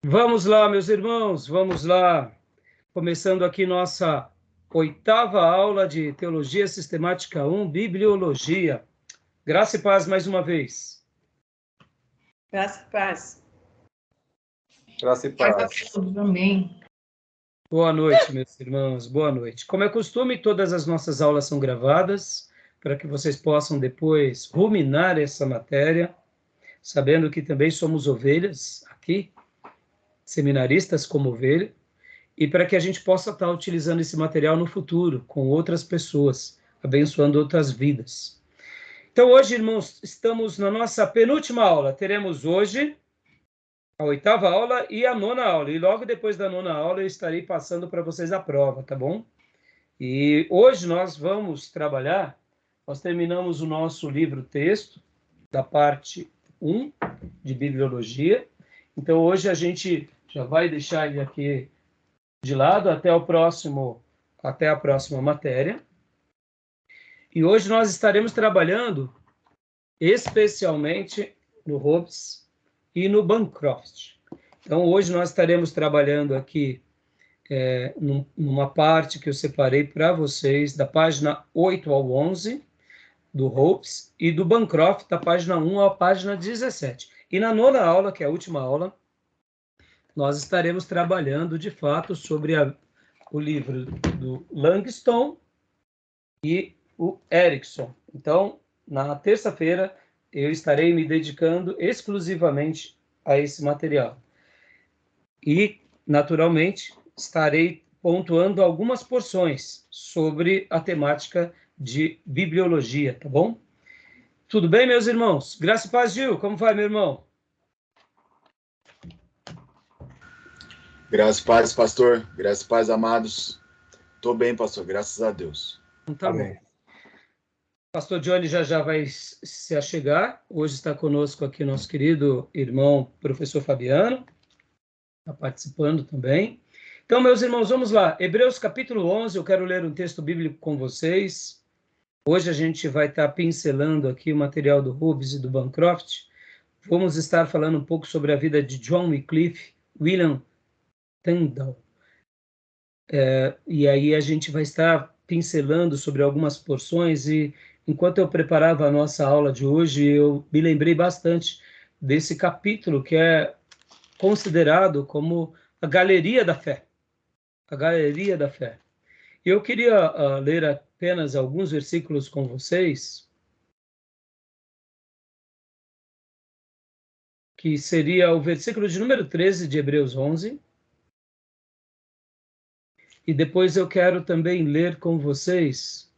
Vamos lá, meus irmãos, vamos lá. Começando aqui nossa 8ª aula de Teologia Sistemática 1, Bibliologia. Graça e paz mais uma vez. Graça e paz. Graça e paz. Amém. Boa noite, meus irmãos, boa noite. Como é costume, todas as nossas aulas são gravadas, para que vocês possam depois ruminar essa matéria, sabendo que também somos ovelhas aqui, seminaristas como ovelha, e para que a gente possa estar utilizando esse material no futuro, com outras pessoas, abençoando outras vidas. Então, hoje, irmãos, estamos na nossa penúltima aula. Teremos hoje a 8ª aula e a 9ª aula. E logo depois da 9ª aula, eu estarei passando para vocês a prova, tá bom? E hoje nós vamos trabalhar, nós terminamos o nosso livro-texto, da parte 1 de Bibliologia. Então, hoje a gente já vai deixar ele aqui de lado até a próxima matéria. E hoje nós estaremos trabalhando especialmente no Hobbes e no Bancroft. Então, hoje nós estaremos trabalhando aqui numa parte que eu separei para vocês, da página 8 ao 11, do Hobbes, e do Bancroft, da página 1 à página 17. E na 9ª aula, que é a última aula, nós estaremos trabalhando, de fato, sobre o livro do Langston e o Erickson. Então, na terça-feira, eu estarei me dedicando exclusivamente a esse material. E, naturalmente, estarei pontuando algumas porções sobre a temática de bibliologia, tá bom? Tudo bem, meus irmãos? Graça e paz, Gil. Como vai, meu irmão? Graças e paz, pastor. Graças e paz, amados. Estou bem, pastor. Graças a Deus. Tá Amém. Bom. Pastor Johnny já vai se achegar. Hoje está conosco aqui nosso querido irmão, professor Fabiano. Está participando também. Então, meus irmãos, vamos lá. Hebreus capítulo 11, eu quero ler um texto bíblico com vocês. Hoje a gente vai estar pincelando aqui o material do Hobbes e do Bancroft. Vamos estar falando um pouco sobre a vida de John Wycliffe, William Tyndale. E aí a gente vai estar pincelando sobre algumas porções, e enquanto eu preparava a nossa aula de hoje, eu me lembrei bastante desse capítulo que é considerado como a galeria da fé. A galeria da fé. Eu queria ler apenas alguns versículos com vocês, que seria o versículo de número 13 de Hebreus 11. E depois eu quero também ler com vocês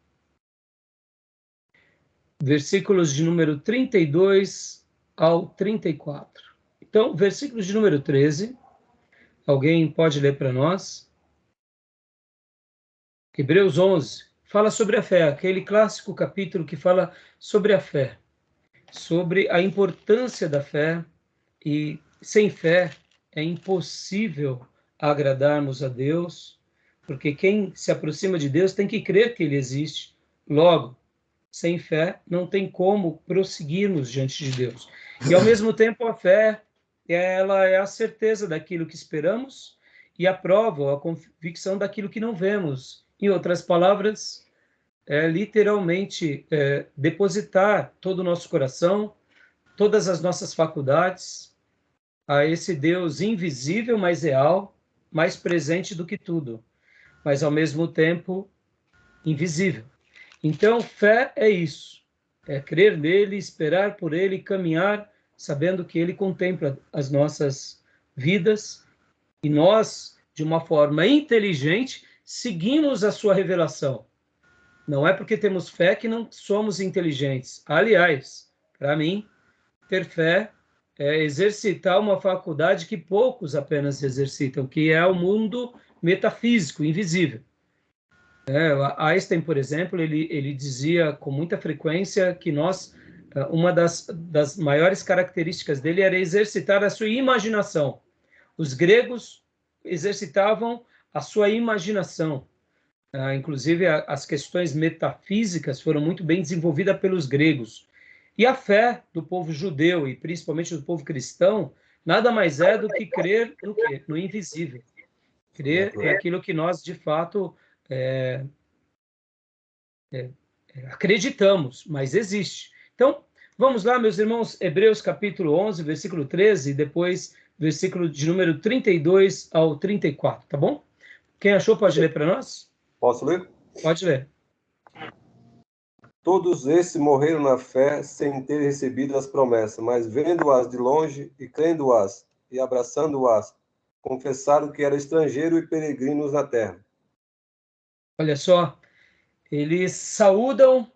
versículos de número 32 ao 34. Então, versículos de número 13. Alguém pode ler para nós? Hebreus 11 fala sobre a fé, aquele clássico capítulo que fala sobre a fé, sobre a importância da fé, e sem fé é impossível agradarmos a Deus, porque quem se aproxima de Deus tem que crer que Ele existe. Logo, sem fé não tem como prosseguirmos diante de Deus. E, ao mesmo tempo, a fé, ela é a certeza daquilo que esperamos e a prova, a convicção daquilo que não vemos. Em outras palavras, é literalmente depositar todo o nosso coração, todas as nossas faculdades, a esse Deus invisível, mas real, mais presente do que tudo, mas ao mesmo tempo invisível. Então, fé é isso, é crer nele, esperar por ele, caminhar sabendo que ele contempla as nossas vidas, e nós, de uma forma inteligente, seguimos a sua revelação. Não é porque temos fé que não somos inteligentes. Aliás, para mim, ter fé é exercitar uma faculdade que poucos apenas exercitam, que é o mundo metafísico, invisível. Einstein, por exemplo, ele dizia com muita frequência que uma das maiores características dele era exercitar a sua imaginação. Os gregos exercitavam a sua imaginação. Inclusive, as questões metafísicas foram muito bem desenvolvidas pelos gregos. E a fé do povo judeu, e principalmente do povo cristão, nada mais é do que crer no quê? No invisível. Crer naquilo que nós, de fato, acreditamos, mas existe. Então, vamos lá, meus irmãos, Hebreus capítulo 11, versículo 13, e depois versículo de número 32 ao 34, tá bom? Quem achou pode ler para nós? Posso ler? Pode ler. Todos esses morreram na fé sem ter recebido as promessas, mas vendo-as de longe e crendo-as e abraçando-as, confessaram que eram estrangeiros e peregrinos na terra. Olha só, eles saúdam,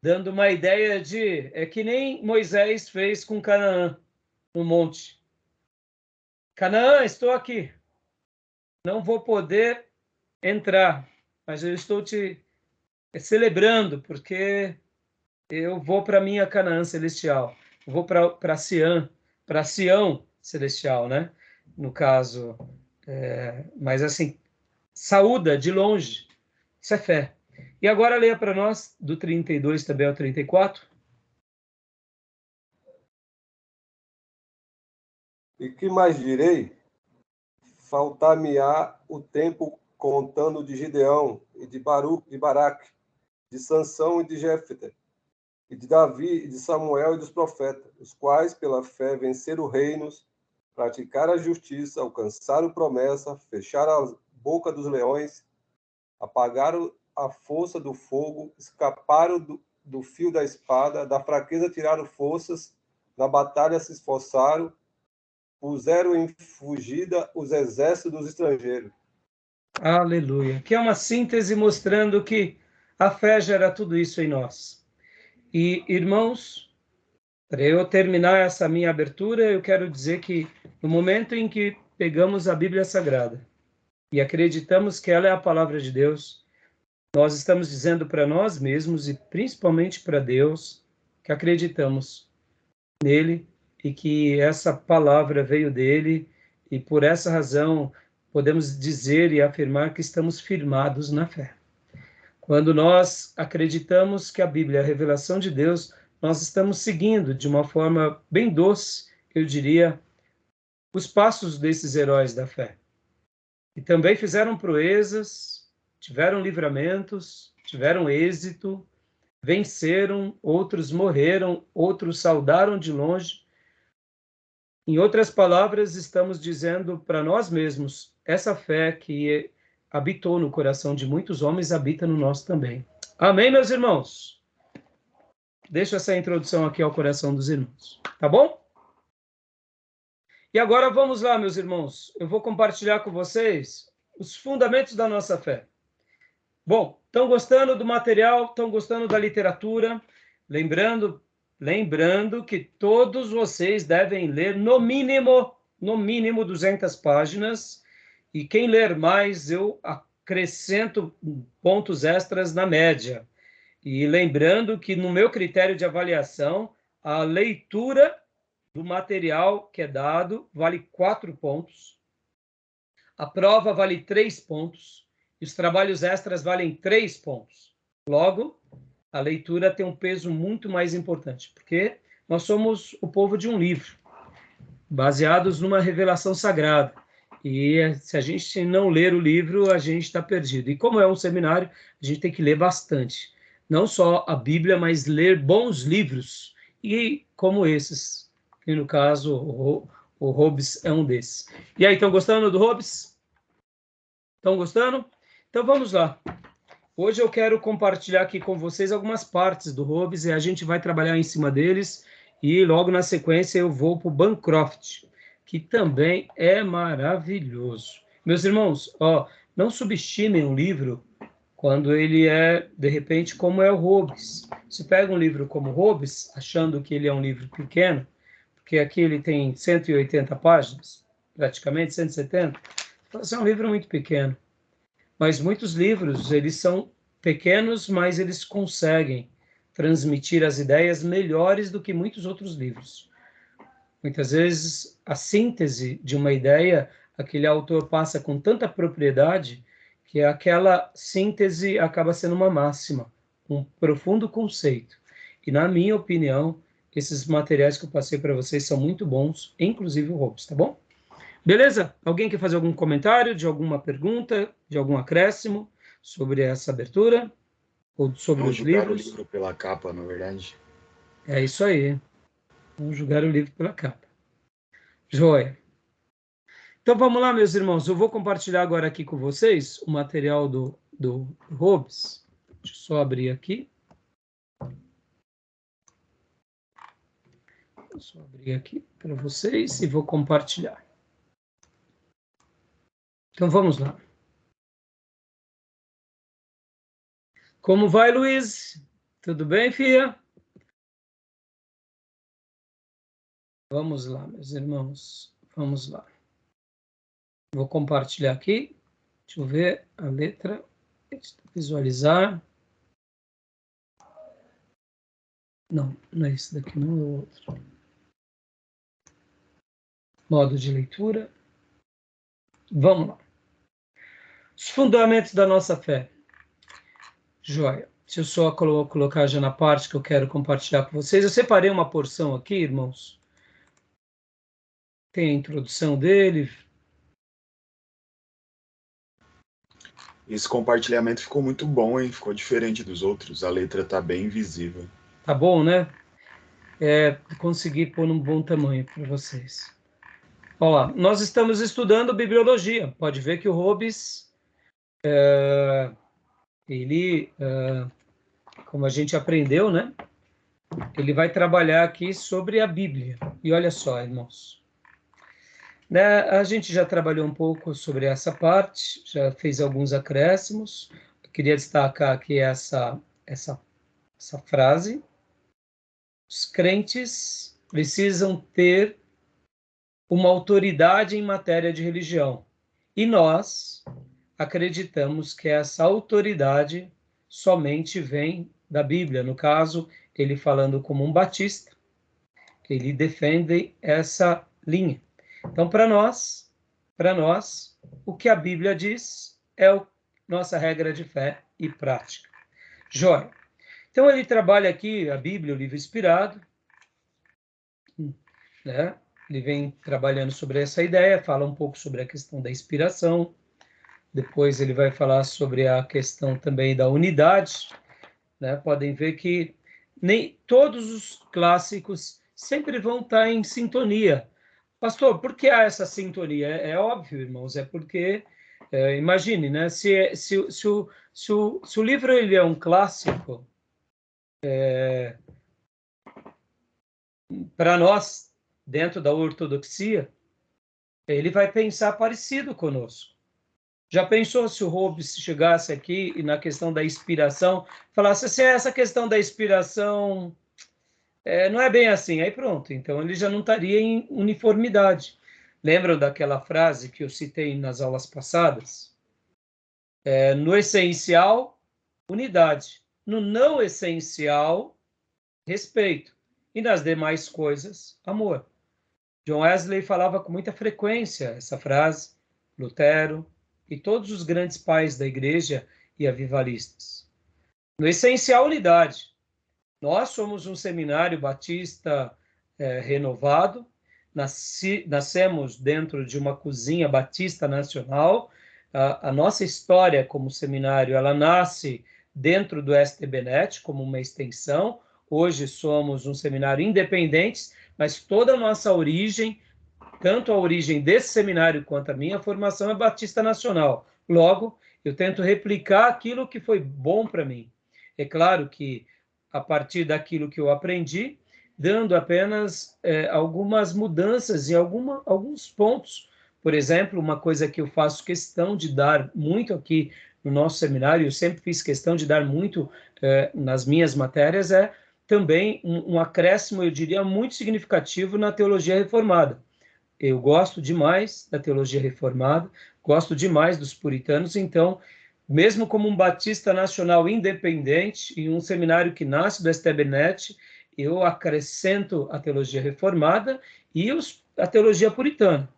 dando uma ideia de... É que nem Moisés fez com Canaã, no monte. Canaã, estou aqui. Não vou poder entrar, mas eu estou te celebrando, porque eu vou para a minha Canaã celestial. Eu vou para Sião celestial, né? No caso. Mas assim, saúda de longe. Isso é fé. E agora leia para nós, do 32 também ao 34. E que mais direi? Faltar-me-á o tempo contando de Gideão e de Baraque, de Sansão e de Jefté, e de Davi e de Samuel e dos profetas, os quais pela fé venceram reinos, praticaram a justiça, alcançaram promessa, fecharam a boca dos leões, apagaram a força do fogo, escaparam do fio da espada, da fraqueza tiraram forças, na batalha se esforçaram, puseram em fugida os exércitos dos estrangeiros. Aleluia. Que é uma síntese mostrando que a fé gera tudo isso em nós. E, irmãos, para eu terminar essa minha abertura, eu quero dizer que no momento em que pegamos a Bíblia Sagrada e acreditamos que ela é a palavra de Deus, nós estamos dizendo para nós mesmos e principalmente para Deus que acreditamos nele e que essa palavra veio dele e por essa razão podemos dizer e afirmar que estamos firmados na fé. Quando nós acreditamos que a Bíblia é a revelação de Deus, nós estamos seguindo de uma forma bem doce, eu diria, os passos desses heróis da fé. E também fizeram proezas, tiveram livramentos, tiveram êxito, venceram, outros morreram, outros saudaram de longe. Em outras palavras, estamos dizendo para nós mesmos, essa fé que habitou no coração de muitos homens, habita no nosso também. Amém, meus irmãos? Deixo essa introdução aqui ao coração dos irmãos. Tá bom? E agora vamos lá, meus irmãos. Eu vou compartilhar com vocês os fundamentos da nossa fé. Bom, estão gostando do material? Estão gostando da literatura? Lembrando que todos vocês devem ler no mínimo 200 páginas. E quem ler mais, eu acrescento pontos extras na média. E lembrando que no meu critério de avaliação, a leitura do material que é dado vale 4 pontos. A prova vale 3 pontos. E os trabalhos extras valem 3 pontos. Logo, a leitura tem um peso muito mais importante, porque nós somos o povo de um livro, baseados numa revelação sagrada. E se a gente não ler o livro, a gente está perdido. E como é um seminário, a gente tem que ler bastante. Não só a Bíblia, mas ler bons livros. E como esses, que no caso o Hobbes é um desses. E aí, estão gostando do Hobbes? Estão gostando? Então vamos lá. Hoje eu quero compartilhar aqui com vocês algumas partes do Hobbes e a gente vai trabalhar em cima deles. E logo na sequência eu vou para o Bancroft, que também é maravilhoso. Meus irmãos, não subestimem um livro quando ele é, de repente, como é o Hobbes. Se pega um livro como Hobbes, achando que ele é um livro pequeno, porque aqui ele tem 180 páginas, praticamente 170, então é um livro muito pequeno. Mas muitos livros, eles são pequenos, mas eles conseguem transmitir as ideias melhores do que muitos outros livros. Muitas vezes, a síntese de uma ideia, aquele autor passa com tanta propriedade que aquela síntese acaba sendo uma máxima, um profundo conceito. E, na minha opinião, esses materiais que eu passei para vocês são muito bons, inclusive o Hobbes, tá bom? Beleza? Alguém quer fazer algum comentário, de alguma pergunta, de algum acréscimo sobre essa abertura? Ou sobre Não os julgar o livros? livro pela capa, na verdade. É isso aí. Vamos julgar o livro pela capa. Joia. Então vamos lá, meus irmãos. Eu vou compartilhar agora aqui com vocês o material do Hobbes. Deixa eu só abrir aqui. Vou só abrir aqui para vocês e vou compartilhar. Então vamos lá. Como vai, Luiz? Tudo bem, filha? Vamos lá, meus irmãos. Vamos lá. Vou compartilhar aqui. Deixa eu ver a letra. Visualizar. Não, não é esse daqui, não é o outro. Modo de leitura. Vamos lá. Os fundamentos da nossa fé. Joia. Deixa eu só colocar já na parte que eu quero compartilhar com vocês. Eu separei uma porção aqui, irmãos. Tem a introdução dele. Esse compartilhamento ficou muito bom, hein? Ficou diferente dos outros. A letra tá bem visível. Tá bom, né? Consegui pôr num bom tamanho para vocês. Olha lá, nós estamos estudando bibliologia. Pode ver que o Hobbes, ele, como a gente aprendeu, né? Ele vai trabalhar aqui sobre a Bíblia. E olha só, irmãos. Né, a gente já trabalhou um pouco sobre essa parte, já fez alguns acréscimos. Eu queria destacar aqui essa frase. Os crentes precisam ter uma autoridade em matéria de religião. E nós acreditamos que essa autoridade somente vem da Bíblia. No caso, ele falando como um batista, ele defende essa linha. Então, para nós, o que a Bíblia diz é nossa regra de fé e prática. Joia. Então, ele trabalha aqui a Bíblia, o livro inspirado, né? Ele vem trabalhando sobre essa ideia, fala um pouco sobre a questão da inspiração, depois ele vai falar sobre a questão também da unidade, né? Podem ver que nem todos os clássicos sempre vão estar em sintonia. Pastor, por que há essa sintonia? É óbvio, irmãos, é porque, imagine, né? Se o livro ele é um clássico, para nós, dentro da ortodoxia, ele vai pensar parecido conosco. Já pensou se o Hobbes chegasse aqui e na questão da inspiração, falasse assim, essa questão da inspiração não é bem assim, aí pronto, então ele já não estaria em uniformidade. Lembram daquela frase que eu citei nas aulas passadas? No essencial, unidade. No não essencial, respeito. E nas demais coisas, amor. John Wesley falava com muita frequência essa frase, Lutero e todos os grandes pais da igreja e avivalistas. No essencial, unidade. Nós somos um seminário batista renovado, nascemos dentro de uma cozinha batista nacional. A nossa história como seminário, ela nasce dentro do STBnet como uma extensão. Hoje somos um seminário independente, mas toda a nossa origem, tanto a origem desse seminário quanto a minha formação é batista nacional. Logo, eu tento replicar aquilo que foi bom para mim. É claro que a partir daquilo que eu aprendi, dando apenas algumas mudanças em alguns pontos. Por exemplo, uma coisa que eu faço questão de dar muito aqui no nosso seminário, eu sempre fiz questão de dar muito nas minhas matérias, é também um acréscimo, eu diria, muito significativo na teologia reformada. Eu gosto demais da teologia reformada, gosto demais dos puritanos, então, mesmo como um batista nacional independente, em um seminário que nasce do STBnet, eu acrescento a teologia reformada e a teologia puritana.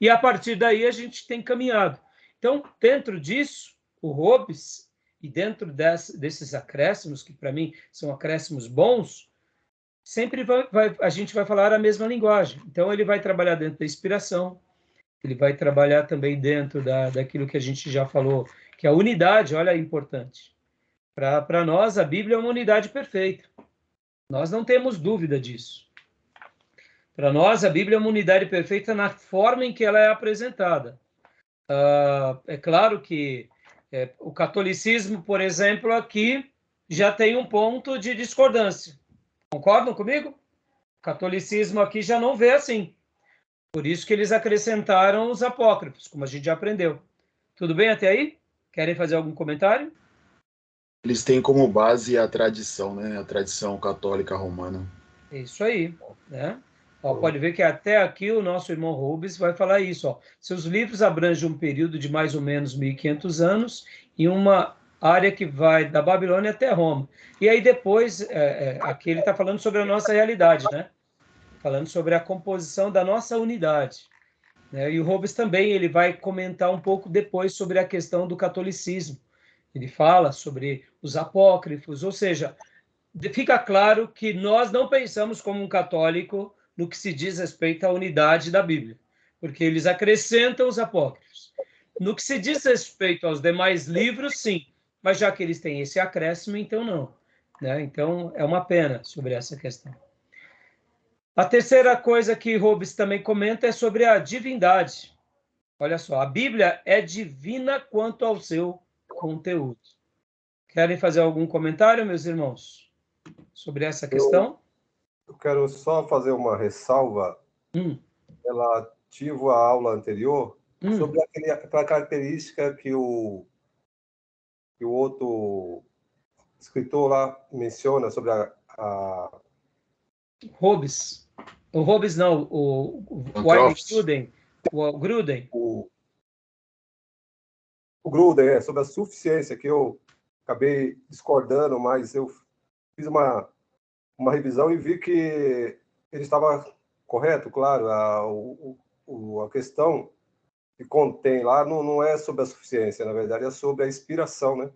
E a partir daí a gente tem caminhado. Então, dentro disso, o Hobbes, e dentro desses acréscimos, que para mim são acréscimos bons, sempre a gente vai falar a mesma linguagem. Então, ele vai trabalhar dentro da inspiração, ele vai trabalhar também dentro daquilo que a gente já falou, que é a unidade, olha, é importante. Para nós, a Bíblia é uma unidade perfeita. Nós não temos dúvida disso. Para nós, a Bíblia é uma unidade perfeita na forma em que ela é apresentada. É claro que o catolicismo, por exemplo, aqui já tem um ponto de discordância. Concordam comigo? O catolicismo aqui já não vê assim. Por isso que eles acrescentaram os apócrifos, como a gente já aprendeu. Tudo bem até aí? Querem fazer algum comentário? Eles têm como base a tradição, né? A tradição católica romana. É isso aí, né? Ó, pode ver que até aqui o nosso irmão Rubens vai falar isso. Ó. Seus livros abrangem um período de mais ou menos 1.500 anos em uma área que vai da Babilônia até Roma. E aí depois, aqui ele está falando sobre a nossa realidade, né? Falando sobre a composição da nossa unidade. Né? E o Rubens também ele vai comentar um pouco depois sobre a questão do catolicismo. Ele fala sobre os apócrifos, ou seja, fica claro que nós não pensamos como um católico no que se diz respeito à unidade da Bíblia, porque eles acrescentam os apócrifos. No que se diz respeito aos demais livros, sim, mas já que eles têm esse acréscimo, então não. Né? Então, é uma pena sobre essa questão. A terceira coisa que Rubens também comenta é sobre a divindade. Olha só, a Bíblia é divina quanto ao seu conteúdo. Querem fazer algum comentário, meus irmãos, sobre essa questão? Eu quero só fazer uma ressalva relativo à aula anterior sobre aquela característica que o outro escritor lá menciona sobre a... Hobbes. O Hobbes não, o Gruden. O Gruden. O Gruden, sobre a suficiência, que eu acabei discordando, mas eu fiz uma revisão e vi que ele estava correto, claro. A questão que contém lá não é sobre a suficiência, na verdade, é sobre a inspiração, né?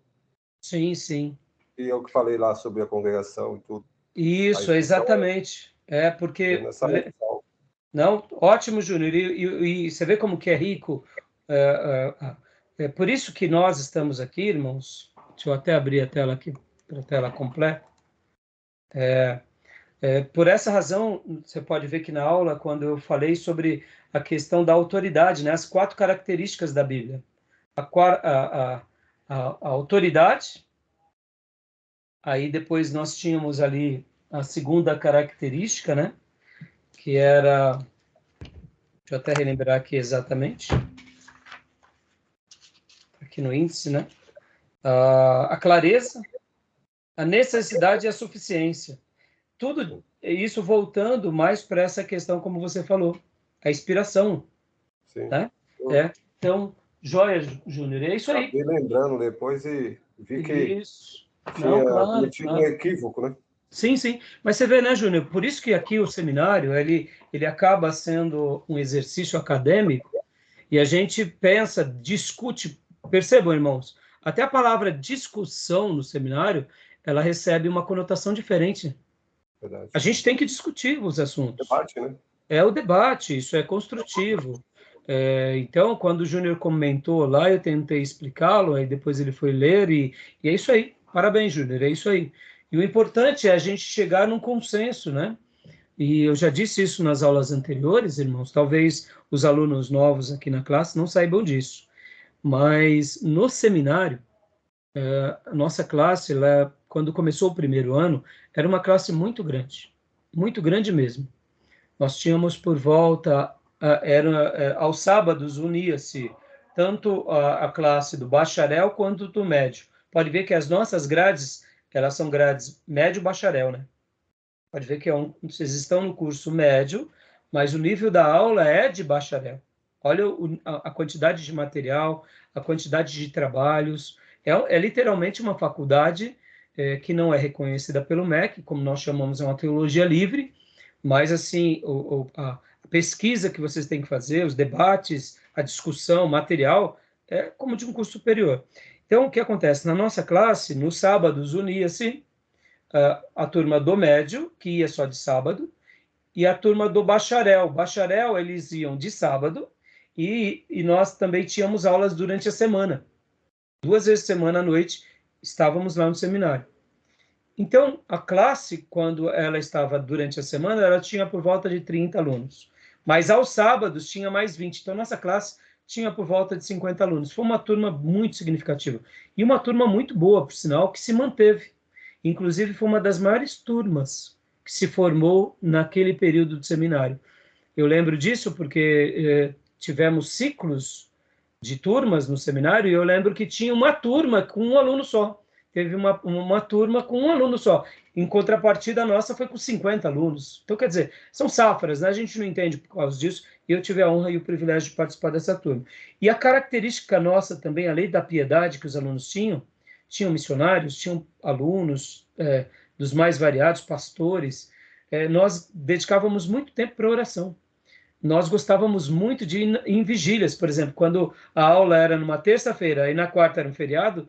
Sim, sim. E eu que falei lá sobre a congregação e tudo. Isso, exatamente. Porque... Não, ótimo, Júnior. E você vê como que é rico. É por isso que nós estamos aqui, irmãos. Deixa eu até abrir a tela aqui, para a tela completa. Por essa razão, você pode ver que na aula, quando eu falei sobre a questão da autoridade, né, as 4 características da Bíblia. A autoridade, aí depois nós tínhamos ali a segunda característica, né, que era... Deixa eu até relembrar aqui exatamente. Aqui no índice, né? A clareza, a necessidade e a suficiência. Tudo isso voltando mais para essa questão, como você falou, a inspiração. Sim. Né? Então, joia, Júnior, é isso aí. Acabei lembrando depois e vi que isso. Não, claro. um equívoco, né? Sim, sim. Mas você vê, né, Júnior? Por isso que aqui o seminário, ele acaba sendo um exercício acadêmico e a gente pensa, discute. Percebam, irmãos, até a palavra discussão no seminário, ela recebe uma conotação diferente. Verdade. A gente tem que discutir os assuntos. Debate, né? É o debate, isso é construtivo. Então, quando o Júnior comentou lá, eu tentei explicá-lo, aí depois ele foi ler e é isso aí. Parabéns, Júnior, é isso aí. E o importante é a gente chegar num consenso, né? E eu já disse isso nas aulas anteriores, irmãos, talvez os alunos novos aqui na classe não saibam disso, mas no seminário, a nossa classe, quando começou o primeiro ano, era uma classe muito grande mesmo. Nós tínhamos por volta, aos sábados unia-se tanto a classe do bacharel quanto do médio. Pode ver que as nossas grades, elas são grades médio-bacharel, né? Pode ver que vocês estão no curso médio, mas o nível da aula é de bacharel. Olha a quantidade de material, a quantidade de trabalhos. É literalmente uma faculdade que não é reconhecida pelo MEC, como nós chamamos, é uma teologia livre, mas assim, a pesquisa que vocês têm que fazer, os debates, a discussão, o material, é como de um curso superior. Então, o que acontece? Na nossa classe, nos sábados, unia-se a turma do médio, que ia só de sábado, e a turma do bacharel. Bacharel, eles iam de sábado, e nós também tínhamos aulas durante a semana. 2 vezes por semana à noite, estávamos lá no seminário. Então, a classe, quando ela estava durante a semana, ela tinha por volta de 30 alunos. Mas aos sábados tinha mais 20. Então, nossa classe tinha por volta de 50 alunos. Foi uma turma muito significativa. E uma turma muito boa, por sinal, que se manteve. Inclusive, foi uma das maiores turmas que se formou naquele período de seminário. Eu lembro disso porque tivemos ciclos de turmas no seminário, e eu lembro que tinha uma turma com um aluno só. Teve uma turma com um aluno só. Em contrapartida, a nossa foi com 50 alunos. Então, quer dizer, são safras, né? A gente não entende por causa disso, e eu tive a honra e o privilégio de participar dessa turma. E a característica nossa também, além da piedade que os alunos tinham missionários, tinham alunos dos mais variados, pastores, nós dedicávamos muito tempo para oração. Nós gostávamos muito de ir em vigílias, por exemplo, quando a aula era numa terça-feira e na quarta era um feriado,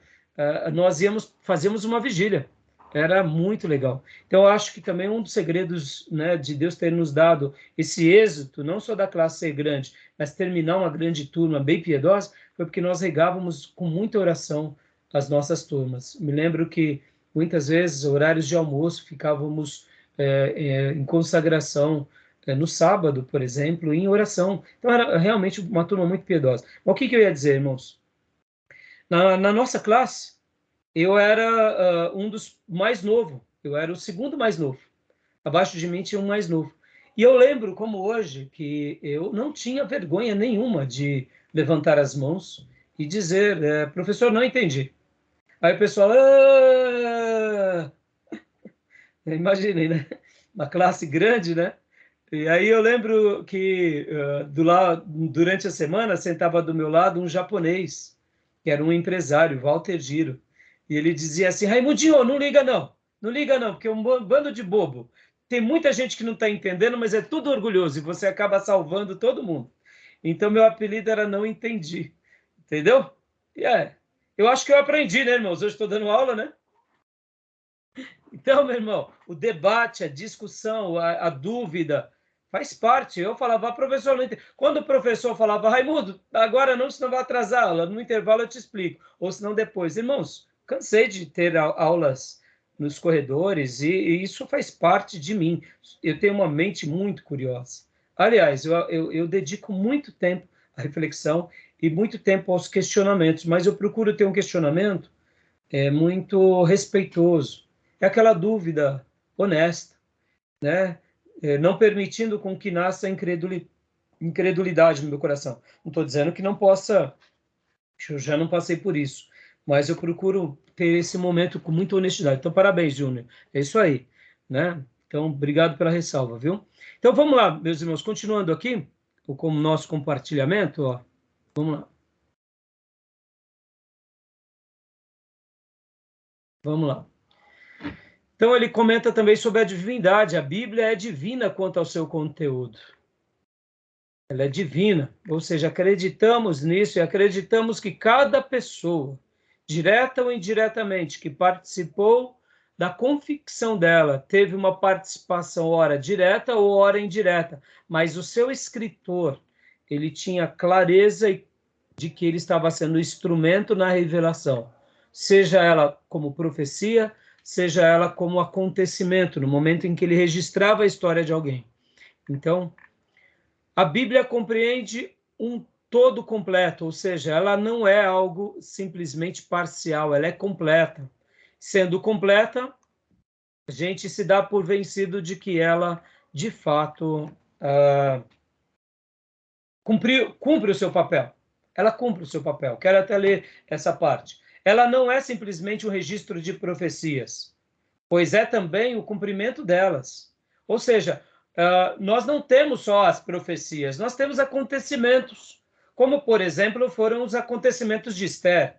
nós fazíamos uma vigília. Era muito legal. Então, eu acho que também um dos segredos, né, de Deus ter nos dado esse êxito, não só da classe ser grande, mas terminar uma grande turma bem piedosa, foi porque nós regávamos com muita oração as nossas turmas. Me lembro que, muitas vezes, horários de almoço, ficávamos em consagração, no sábado, por exemplo, em oração. Então, era realmente uma turma muito piedosa. Mas o que eu ia dizer, irmãos? Na nossa classe, eu era um dos mais novos. Eu era o segundo mais novo. Abaixo de mim tinha um mais novo. E eu lembro, como hoje, que eu não tinha vergonha nenhuma de levantar as mãos e dizer, professor, não entendi. Aí o pessoal, imaginei, né? Uma classe grande, né? E aí eu lembro que durante a semana sentava do meu lado um japonês, que era um empresário, Walter Giro. E ele dizia assim, Raimundinho, não liga não, porque é um bando de bobo. Tem muita gente que não está entendendo, mas é tudo orgulhoso, e você acaba salvando todo mundo. Então meu apelido era Não Entendi, entendeu? E eu acho que eu aprendi, né, irmãos? Hoje estou dando aula, né? Então, meu irmão, o debate, a discussão, a dúvida, faz parte. Eu falava, professor, não entendi. Quando o professor falava, Raimundo, agora não, senão vai atrasar a aula, no intervalo eu te explico, ou senão depois. Irmãos, cansei de ter aulas nos corredores, e isso faz parte de mim. Eu tenho uma mente muito curiosa. Aliás, eu dedico muito tempo à reflexão e muito tempo aos questionamentos, mas eu procuro ter um questionamento muito respeitoso. É aquela dúvida honesta, né? Não permitindo com que nasça incredulidade no meu coração. Não estou dizendo que não possa, eu já não passei por isso, mas eu procuro ter esse momento com muita honestidade. Então, parabéns, Júnior. É isso aí, né? Então, obrigado pela ressalva, viu? Então, vamos lá, meus irmãos, continuando aqui, com o nosso compartilhamento, ó. Vamos lá. Vamos lá. Então, ele comenta também sobre a divindade. A Bíblia é divina quanto ao seu conteúdo. Ela é divina, ou seja, acreditamos nisso e acreditamos que cada pessoa, direta ou indiretamente, que participou da confecção dela, teve uma participação ora direta ou ora indireta, mas o seu escritor, ele tinha clareza de que ele estava sendo instrumento na revelação, seja ela como profecia, seja ela como acontecimento, no momento em que ele registrava a história de alguém. Então, a Bíblia compreende um todo completo, ou seja, ela não é algo simplesmente parcial, ela é completa. Sendo completa, a gente se dá por vencido de que ela, de fato, cumpre o seu papel. Ela cumpre o seu papel. Quero até ler essa parte. Ela não é simplesmente um registro de profecias, pois é também o cumprimento delas. Ou seja, nós não temos só as profecias, nós temos acontecimentos, como, por exemplo, foram os acontecimentos de Esther.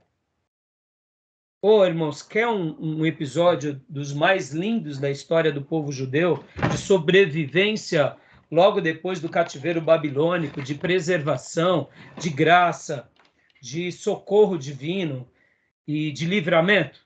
Irmãos, quer um episódio dos mais lindos da história do povo judeu, de sobrevivência logo depois do cativeiro babilônico, de preservação, de graça, de socorro divino e de livramento?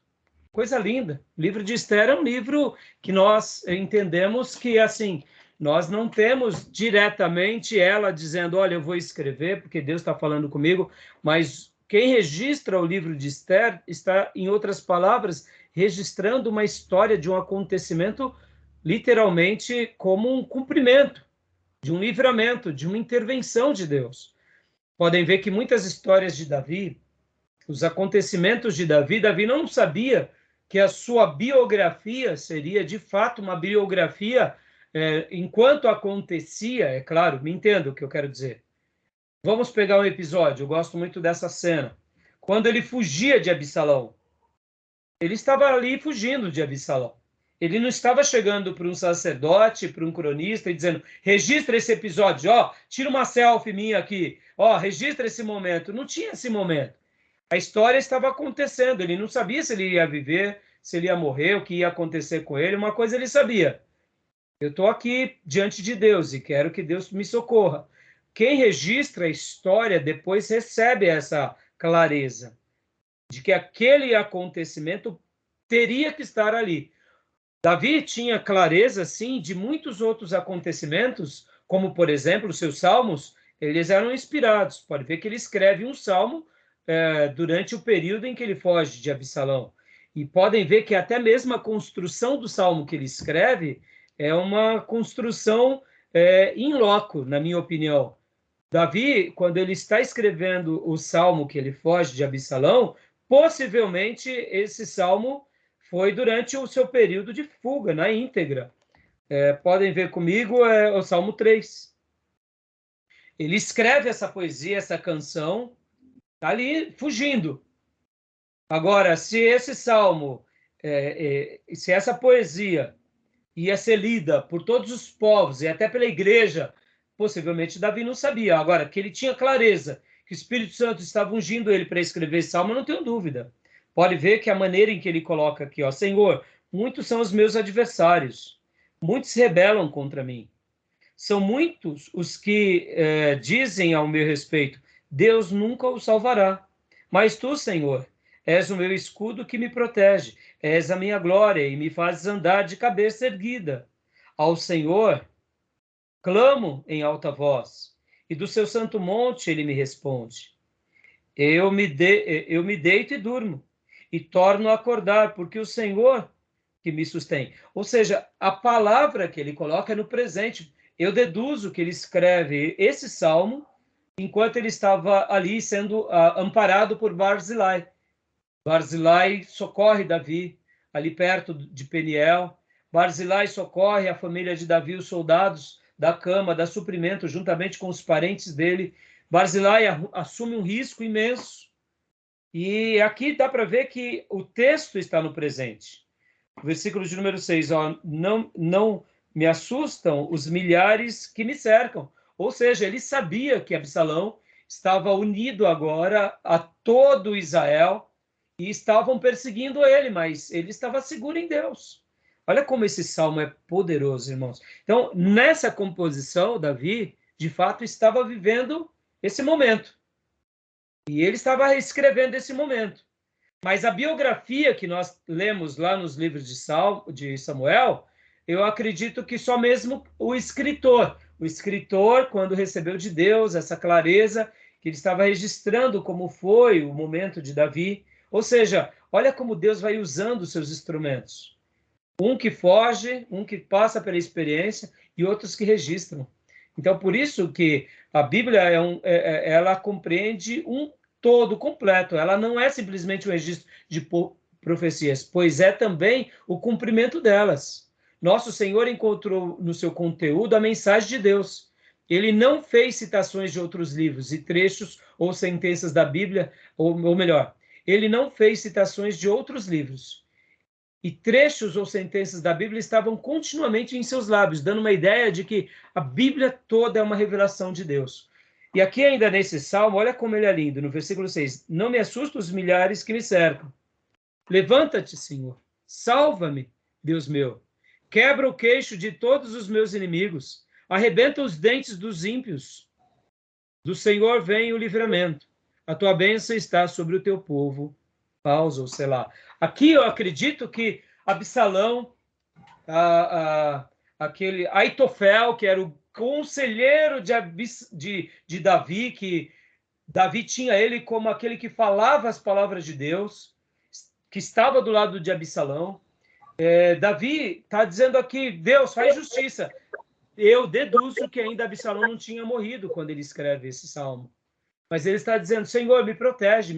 Coisa linda. O livro de Esther é um livro que nós entendemos que, assim, nós não temos diretamente ela dizendo, olha, eu vou escrever porque Deus está falando comigo, mas quem registra o livro de Esther está, em outras palavras, registrando uma história de um acontecimento literalmente como um cumprimento, de um livramento, de uma intervenção de Deus. Podem ver que muitas histórias de Davi, os acontecimentos de Davi, Davi não sabia que a sua biografia seria, de fato, uma biografia enquanto acontecia, é claro, me entenda o que eu quero dizer. Vamos pegar um episódio, eu gosto muito dessa cena. Quando ele fugia de Absalão, ele estava ali fugindo de Absalão. Ele não estava chegando para um sacerdote, para um cronista e dizendo, registra esse episódio, ó, tira uma selfie minha aqui, ó, registra esse momento. Não tinha esse momento. A história estava acontecendo, ele não sabia se ele ia viver, se ele ia morrer, o que ia acontecer com ele. Uma coisa ele sabia, eu estou aqui diante de Deus e quero que Deus me socorra. Quem registra a história depois recebe essa clareza de que aquele acontecimento teria que estar ali. Davi tinha clareza, sim, de muitos outros acontecimentos, como, por exemplo, os seus salmos, eles eram inspirados. Pode ver que ele escreve um salmo durante o período em que ele foge de Absalão. E podem ver que até mesmo a construção do salmo que ele escreve é uma construção in loco, na minha opinião. Davi, quando ele está escrevendo o salmo que ele foge de Absalão, possivelmente esse salmo foi durante o seu período de fuga, na íntegra. Podem ver comigo o Salmo 3. Ele escreve essa poesia, essa canção, tá ali fugindo. Agora, se esse salmo, se essa poesia ia ser lida por todos os povos e até pela igreja, possivelmente Davi não sabia. Agora, que ele tinha clareza que o Espírito Santo estava ungindo ele para escrever esse salmo, eu não tenho dúvida. Pode ver que a maneira em que ele coloca aqui, ó, Senhor, muitos são os meus adversários, muitos se rebelam contra mim. São muitos os que dizem ao meu respeito, Deus nunca o salvará. Mas tu, Senhor, és o meu escudo que me protege, és a minha glória e me fazes andar de cabeça erguida. Ao Senhor clamo em alta voz, e do seu santo monte ele me responde. Eu me deito e durmo, e torno a acordar, porque o Senhor que me sustém. Ou seja, a palavra que ele coloca é no presente. Eu deduzo que ele escreve esse salmo enquanto ele estava ali sendo amparado por Barzilai. Barzilai socorre Davi, ali perto de Peniel. Barzilai socorre a família de Davi, os soldados da cama, dá suprimento, juntamente com os parentes dele. Barzilai assume um risco imenso. E aqui dá para ver que o texto está no presente. O versículo de número 6, ó, não me assustam os milhares que me cercam. Ou seja, ele sabia que Absalão estava unido agora a todo Israel e estavam perseguindo ele, mas ele estava seguro em Deus. Olha como esse salmo é poderoso, irmãos. Então, nessa composição, Davi, de fato, estava vivendo esse momento. E ele estava escrevendo esse momento. Mas a biografia que nós lemos lá nos livros de Samuel, eu acredito que só mesmo o escritor, quando recebeu de Deus essa clareza, que ele estava registrando como foi o momento de Davi. Ou seja, olha como Deus vai usando os seus instrumentos. Um que foge, um que passa pela experiência e outros que registram. Então, por isso que a Bíblia ela compreende um todo completo. Ela não é simplesmente um registro de profecias, pois é também o cumprimento delas. Nosso Senhor encontrou no seu conteúdo a mensagem de Deus. Ele não fez citações de outros livros e trechos ou sentenças da Bíblia, ou melhor, ele não fez citações de outros livros. E trechos ou sentenças da Bíblia estavam continuamente em seus lábios, dando uma ideia de que a Bíblia toda é uma revelação de Deus. E aqui ainda nesse salmo, olha como ele é lindo, no versículo 6. Não me assusta os milhares que me cercam. Levanta-te, Senhor. Salva-me, Deus meu. Quebra o queixo de todos os meus inimigos. Arrebenta os dentes dos ímpios. Do Senhor vem o livramento. A tua bênção está sobre o teu povo. Pausa, ou sei lá. Aqui eu acredito que Absalão, aquele Aitofel, que era o conselheiro de Davi, que Davi tinha ele como aquele que falava as palavras de Deus, que estava do lado de Absalão. Davi está dizendo aqui, Deus faz justiça. Eu deduzo que ainda Absalão não tinha morrido quando ele escreve esse salmo. Mas ele está dizendo, Senhor, me protege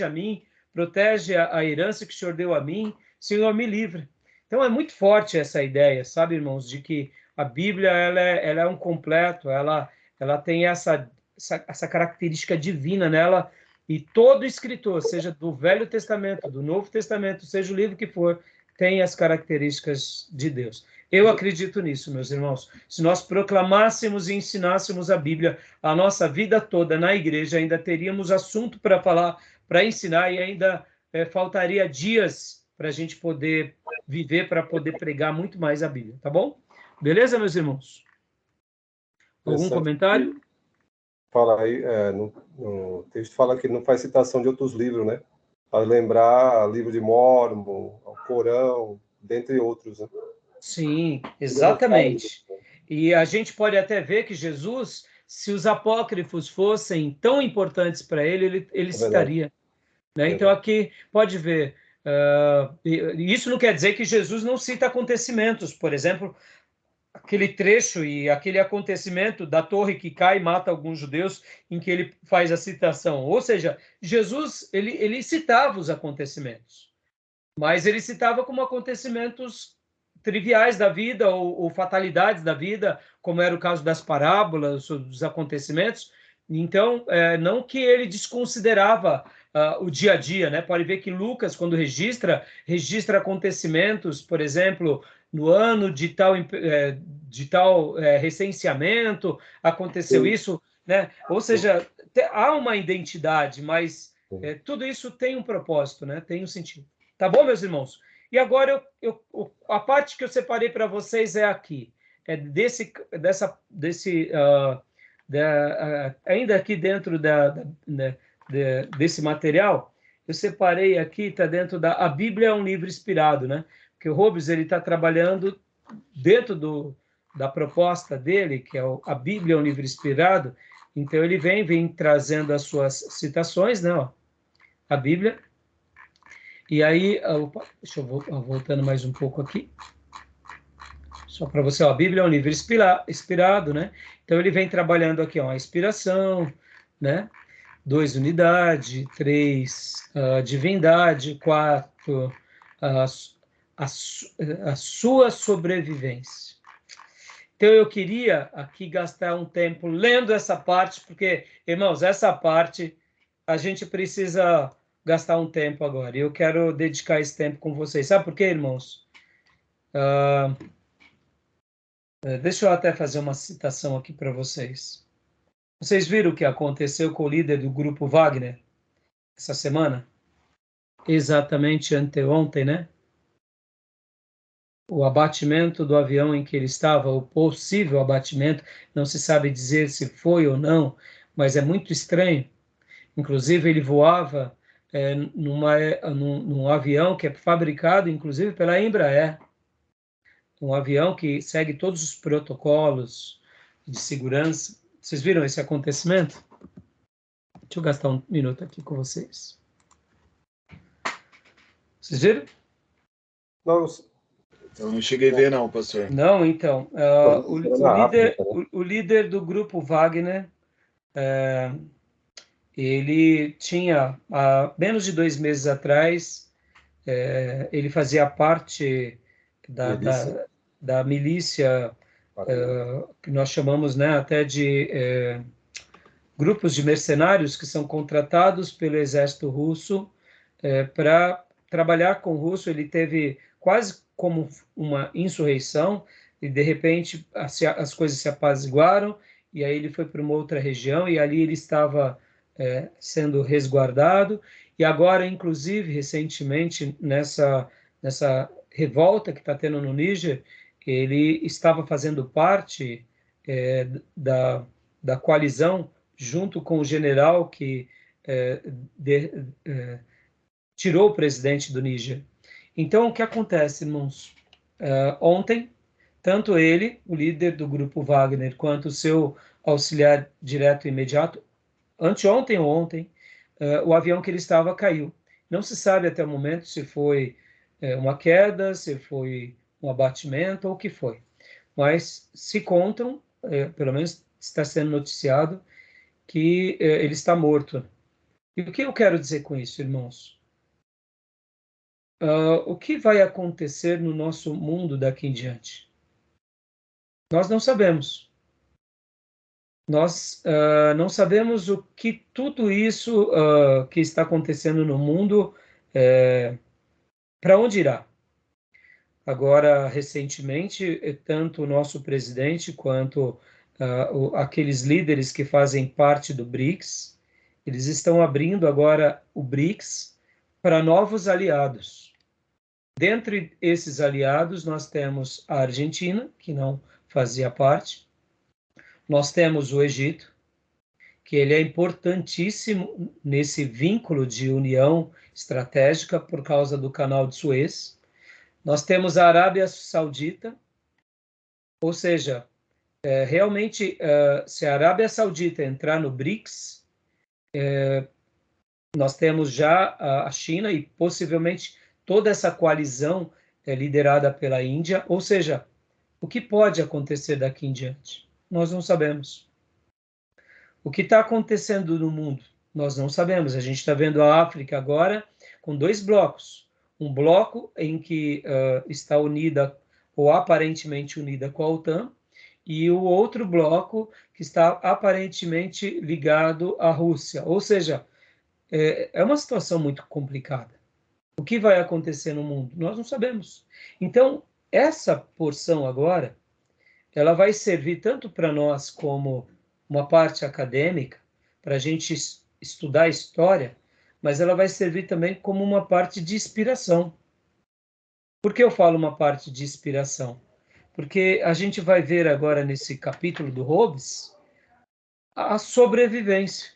a mim, protege a herança que o Senhor deu a mim, Senhor, me livra. Então é muito forte essa ideia, sabe, irmãos, de que a Bíblia ela é um completo, ela tem essa característica divina nela, e todo escritor, seja do Velho Testamento, do Novo Testamento, seja o livro que for, tem as características de Deus. Eu acredito nisso, meus irmãos. Se nós proclamássemos e ensinássemos a Bíblia a nossa vida toda na igreja, ainda teríamos assunto para falar, para ensinar, e ainda faltaria dias para a gente poder viver, para poder pregar muito mais a Bíblia, tá bom? Beleza, meus irmãos? Algum comentário? Fala aí, no texto fala que não faz citação de outros livros, né? Para lembrar livro de Mórmon, o Corão, dentre outros, né? Sim, exatamente. E a gente pode até ver que Jesus, se os apócrifos fossem tão importantes para ele citaria. Né? Então aqui pode ver, isso não quer dizer que Jesus não cita acontecimentos, por exemplo, aquele trecho e aquele acontecimento da torre que cai e mata alguns judeus, em que ele faz a citação. Ou seja, Jesus ele citava os acontecimentos, mas ele citava como acontecimentos triviais da vida ou fatalidades da vida, como era o caso das parábolas, dos acontecimentos. Então, não que ele desconsiderava o dia a dia, né? Pode ver que Lucas, quando registra acontecimentos, por exemplo, no ano de tal recenseamento, aconteceu isso, né? Ou seja, há uma identidade, mas tudo isso tem um propósito, né? Tem um sentido. Tá bom, meus irmãos? E agora a parte que eu separei para vocês é aqui, ainda aqui dentro desse material, eu separei aqui, está dentro a Bíblia é um livro inspirado, né? Porque o Hobbes ele está trabalhando dentro da proposta dele, que é a Bíblia é um livro inspirado. Então ele vem trazendo as suas citações, né? Ó, a Bíblia. E aí, deixa eu voltando mais um pouco aqui. Só para você, ó, a Bíblia é um livro inspirado, né? Então ele vem trabalhando aqui, ó, a inspiração, né? 2, unidade, 3, divindade, 4, a sua sobrevivência. Então eu queria aqui gastar um tempo lendo essa parte, porque, irmãos, essa parte a gente precisa gastar um tempo agora. E eu quero dedicar esse tempo com vocês. Sabe por quê, irmãos? Deixa eu até fazer uma citação aqui para vocês. Vocês viram o que aconteceu com o líder do grupo Wagner essa semana? Exatamente anteontem, né? O abatimento do avião em que ele estava, o possível abatimento, não se sabe dizer se foi ou mas é muito estranho. Inclusive, ele voava num avião que é fabricado, inclusive, pela Embraer. Um avião que segue todos os protocolos de segurança. Vocês viram esse acontecimento? Deixa eu gastar um minuto aqui com vocês. Vocês viram? Não, eu não cheguei a ver, não, pastor. Não, então. O líder do grupo Wagner, ele tinha, há menos de 2 meses atrás, ele fazia parte da milícia, que nós chamamos, né, até de grupos de mercenários que são contratados pelo exército russo para trabalhar com o russo. Ele teve quase como uma insurreição e, de repente, as coisas se apaziguaram e aí ele foi para uma outra região e ali ele estava sendo resguardado. E agora, inclusive, recentemente, nessa revolta que está tendo no Níger, ele estava fazendo parte da coalizão junto com o general que tirou o presidente do Níger. Então, o que acontece, irmãos? Ontem, tanto ele, o líder do grupo Wagner, quanto o seu auxiliar direto e imediato, anteontem ou ontem, o avião que ele estava caiu. Não se sabe até o momento se foi uma queda, se foi um abatimento ou o que foi. Mas se contam, pelo menos está sendo noticiado, que ele está morto. E o que eu quero dizer com isso, irmãos? O que vai acontecer no nosso mundo daqui em diante? Nós não sabemos. Nós não sabemos o que tudo isso que está acontecendo no mundo, para onde irá. Agora, recentemente, tanto o nosso presidente quanto aqueles líderes que fazem parte do BRICS, eles estão abrindo agora o BRICS para novos aliados. Dentre esses aliados, nós temos a Argentina, que não fazia parte. Nós temos o Egito, que ele é importantíssimo nesse vínculo de união estratégica por causa do Canal de Suez. Nós temos a Arábia Saudita, ou seja, realmente, se a Arábia Saudita entrar no BRICS, nós temos já a China e possivelmente toda essa coalizão liderada pela Índia, ou seja, o que pode acontecer daqui em diante? Nós não sabemos. O que está acontecendo no mundo? Nós não sabemos. A gente está vendo a África agora com 2 blocos. Um bloco em que está unida, ou aparentemente unida com a OTAN, e o outro bloco que está aparentemente ligado à Rússia. Ou seja, é uma situação muito complicada. O que vai acontecer no mundo? Nós não sabemos. Então, essa porção agora, ela vai servir tanto para nós como uma parte acadêmica, para a gente estudar história, mas ela vai servir também como uma parte de inspiração. Por que eu falo uma parte de inspiração? Porque a gente vai ver agora nesse capítulo do Hobbes a sobrevivência.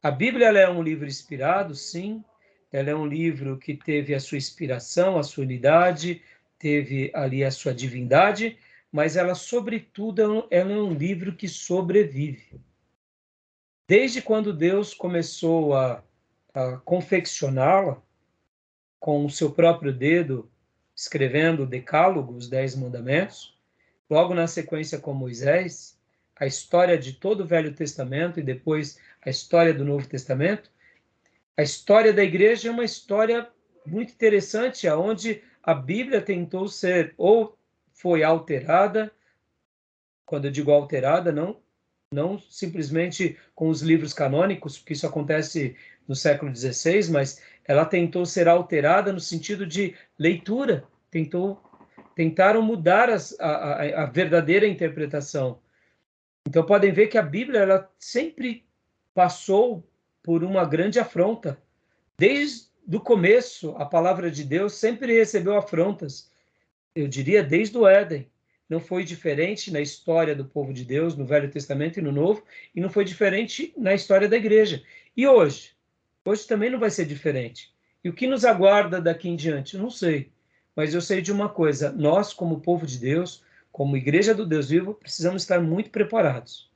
A Bíblia ela é um livro inspirado, sim. Ela é um livro que teve a sua inspiração, a sua unidade, teve ali a sua divindade, mas ela, sobretudo, ela é um livro que sobrevive. Desde quando Deus começou a confeccioná-la, com o seu próprio dedo, escrevendo o Decálogo, os 10 Mandamentos, logo na sequência com Moisés, a história de todo o Velho Testamento e depois a história do Novo Testamento, a história da igreja é uma história muito interessante, onde a Bíblia tentou ser, ou foi alterada, quando eu digo alterada, não simplesmente com os livros canônicos, porque isso acontece no século XVI, mas ela tentou ser alterada no sentido de leitura, tentaram mudar a verdadeira interpretação. Então podem ver que a Bíblia ela sempre passou por uma grande afronta. Desde o começo, a palavra de Deus sempre recebeu afrontas. Eu diria desde o Éden. Não foi diferente na história do povo de Deus, no Velho Testamento e no Novo, e não foi diferente na história da igreja. E hoje? Hoje também não vai ser diferente. E o que nos aguarda daqui em diante? Eu não sei. Mas eu sei de uma coisa, nós, como povo de Deus, como igreja do Deus vivo, precisamos estar muito preparados.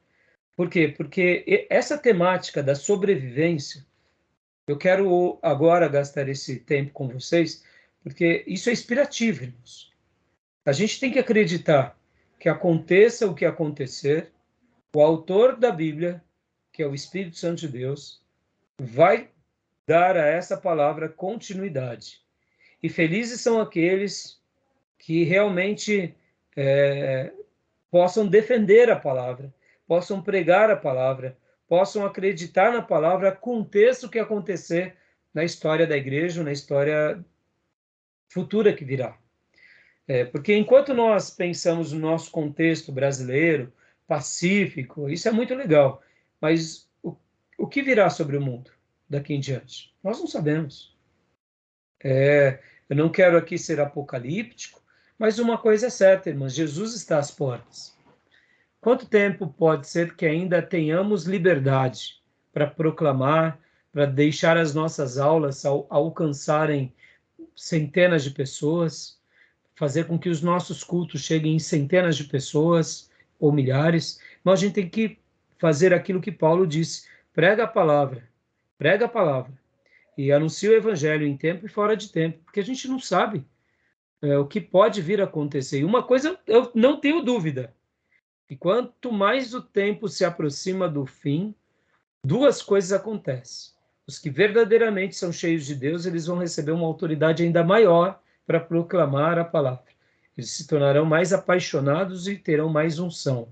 Por quê? Porque essa temática da sobrevivência, eu quero agora gastar esse tempo com vocês, porque isso é inspirativo, irmãos. A gente tem que acreditar que aconteça o que acontecer, o autor da Bíblia, que é o Espírito Santo de Deus, vai dar a essa palavra continuidade. E felizes são aqueles que realmente possam defender a palavra, possam pregar a palavra, possam acreditar na palavra, aconteça o que acontecer na história da igreja, na história futura que virá. Porque enquanto nós pensamos no nosso contexto brasileiro, pacífico, isso é muito legal, mas o que virá sobre o mundo daqui em diante? Nós não sabemos. Eu não quero aqui ser apocalíptico, mas uma coisa é certa, irmãos, Jesus está às portas. Quanto tempo pode ser que ainda tenhamos liberdade para proclamar, para deixar as nossas aulas alcançarem centenas de pessoas, fazer com que os nossos cultos cheguem em centenas de pessoas ou milhares. Mas a gente tem que fazer aquilo que Paulo disse: prega a palavra e anuncia o evangelho em tempo e fora de tempo, porque a gente não sabe o que pode vir a acontecer. E uma coisa eu não tenho dúvida, e quanto mais o tempo se aproxima do fim, duas coisas acontecem. Os que verdadeiramente são cheios de Deus, eles vão receber uma autoridade ainda maior para proclamar a palavra. Eles se tornarão mais apaixonados e terão mais unção.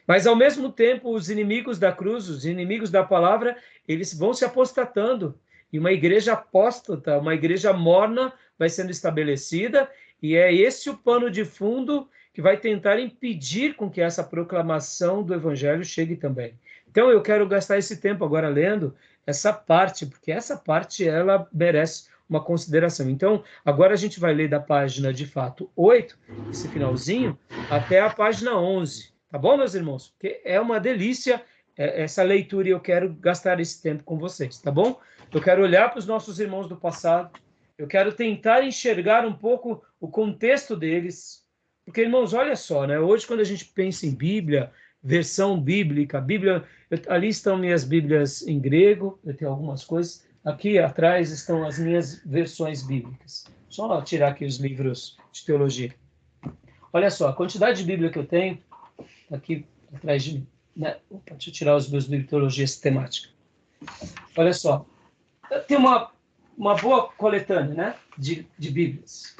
Mas, ao mesmo tempo, os inimigos da cruz, os inimigos da palavra, eles vão se apostatando. E uma igreja apóstata, uma igreja morna, vai sendo estabelecida, e é esse o pano de fundo que vai tentar impedir com que essa proclamação do evangelho chegue também. Então, eu quero gastar esse tempo agora lendo essa parte, porque essa parte, ela merece uma consideração. Então, agora a gente vai ler da página, de fato, 8, esse finalzinho, até a página 11. Tá bom, meus irmãos? Porque é uma delícia essa leitura e eu quero gastar esse tempo com vocês, tá bom? Eu quero olhar para os nossos irmãos do passado, eu quero tentar enxergar um pouco o contexto deles, porque, irmãos, olha só, né? Hoje, quando a gente pensa em Bíblia, versão bíblica, ali estão minhas Bíblias em grego, eu tenho algumas coisas, aqui atrás estão as minhas versões bíblicas. Só tirar aqui os livros de teologia. Olha só, a quantidade de Bíblia que eu tenho, aqui atrás de mim, né? Opa, deixa eu tirar os meus livros de teologia sistemática. Olha só, tem uma boa coletânea, né, de Bíblias.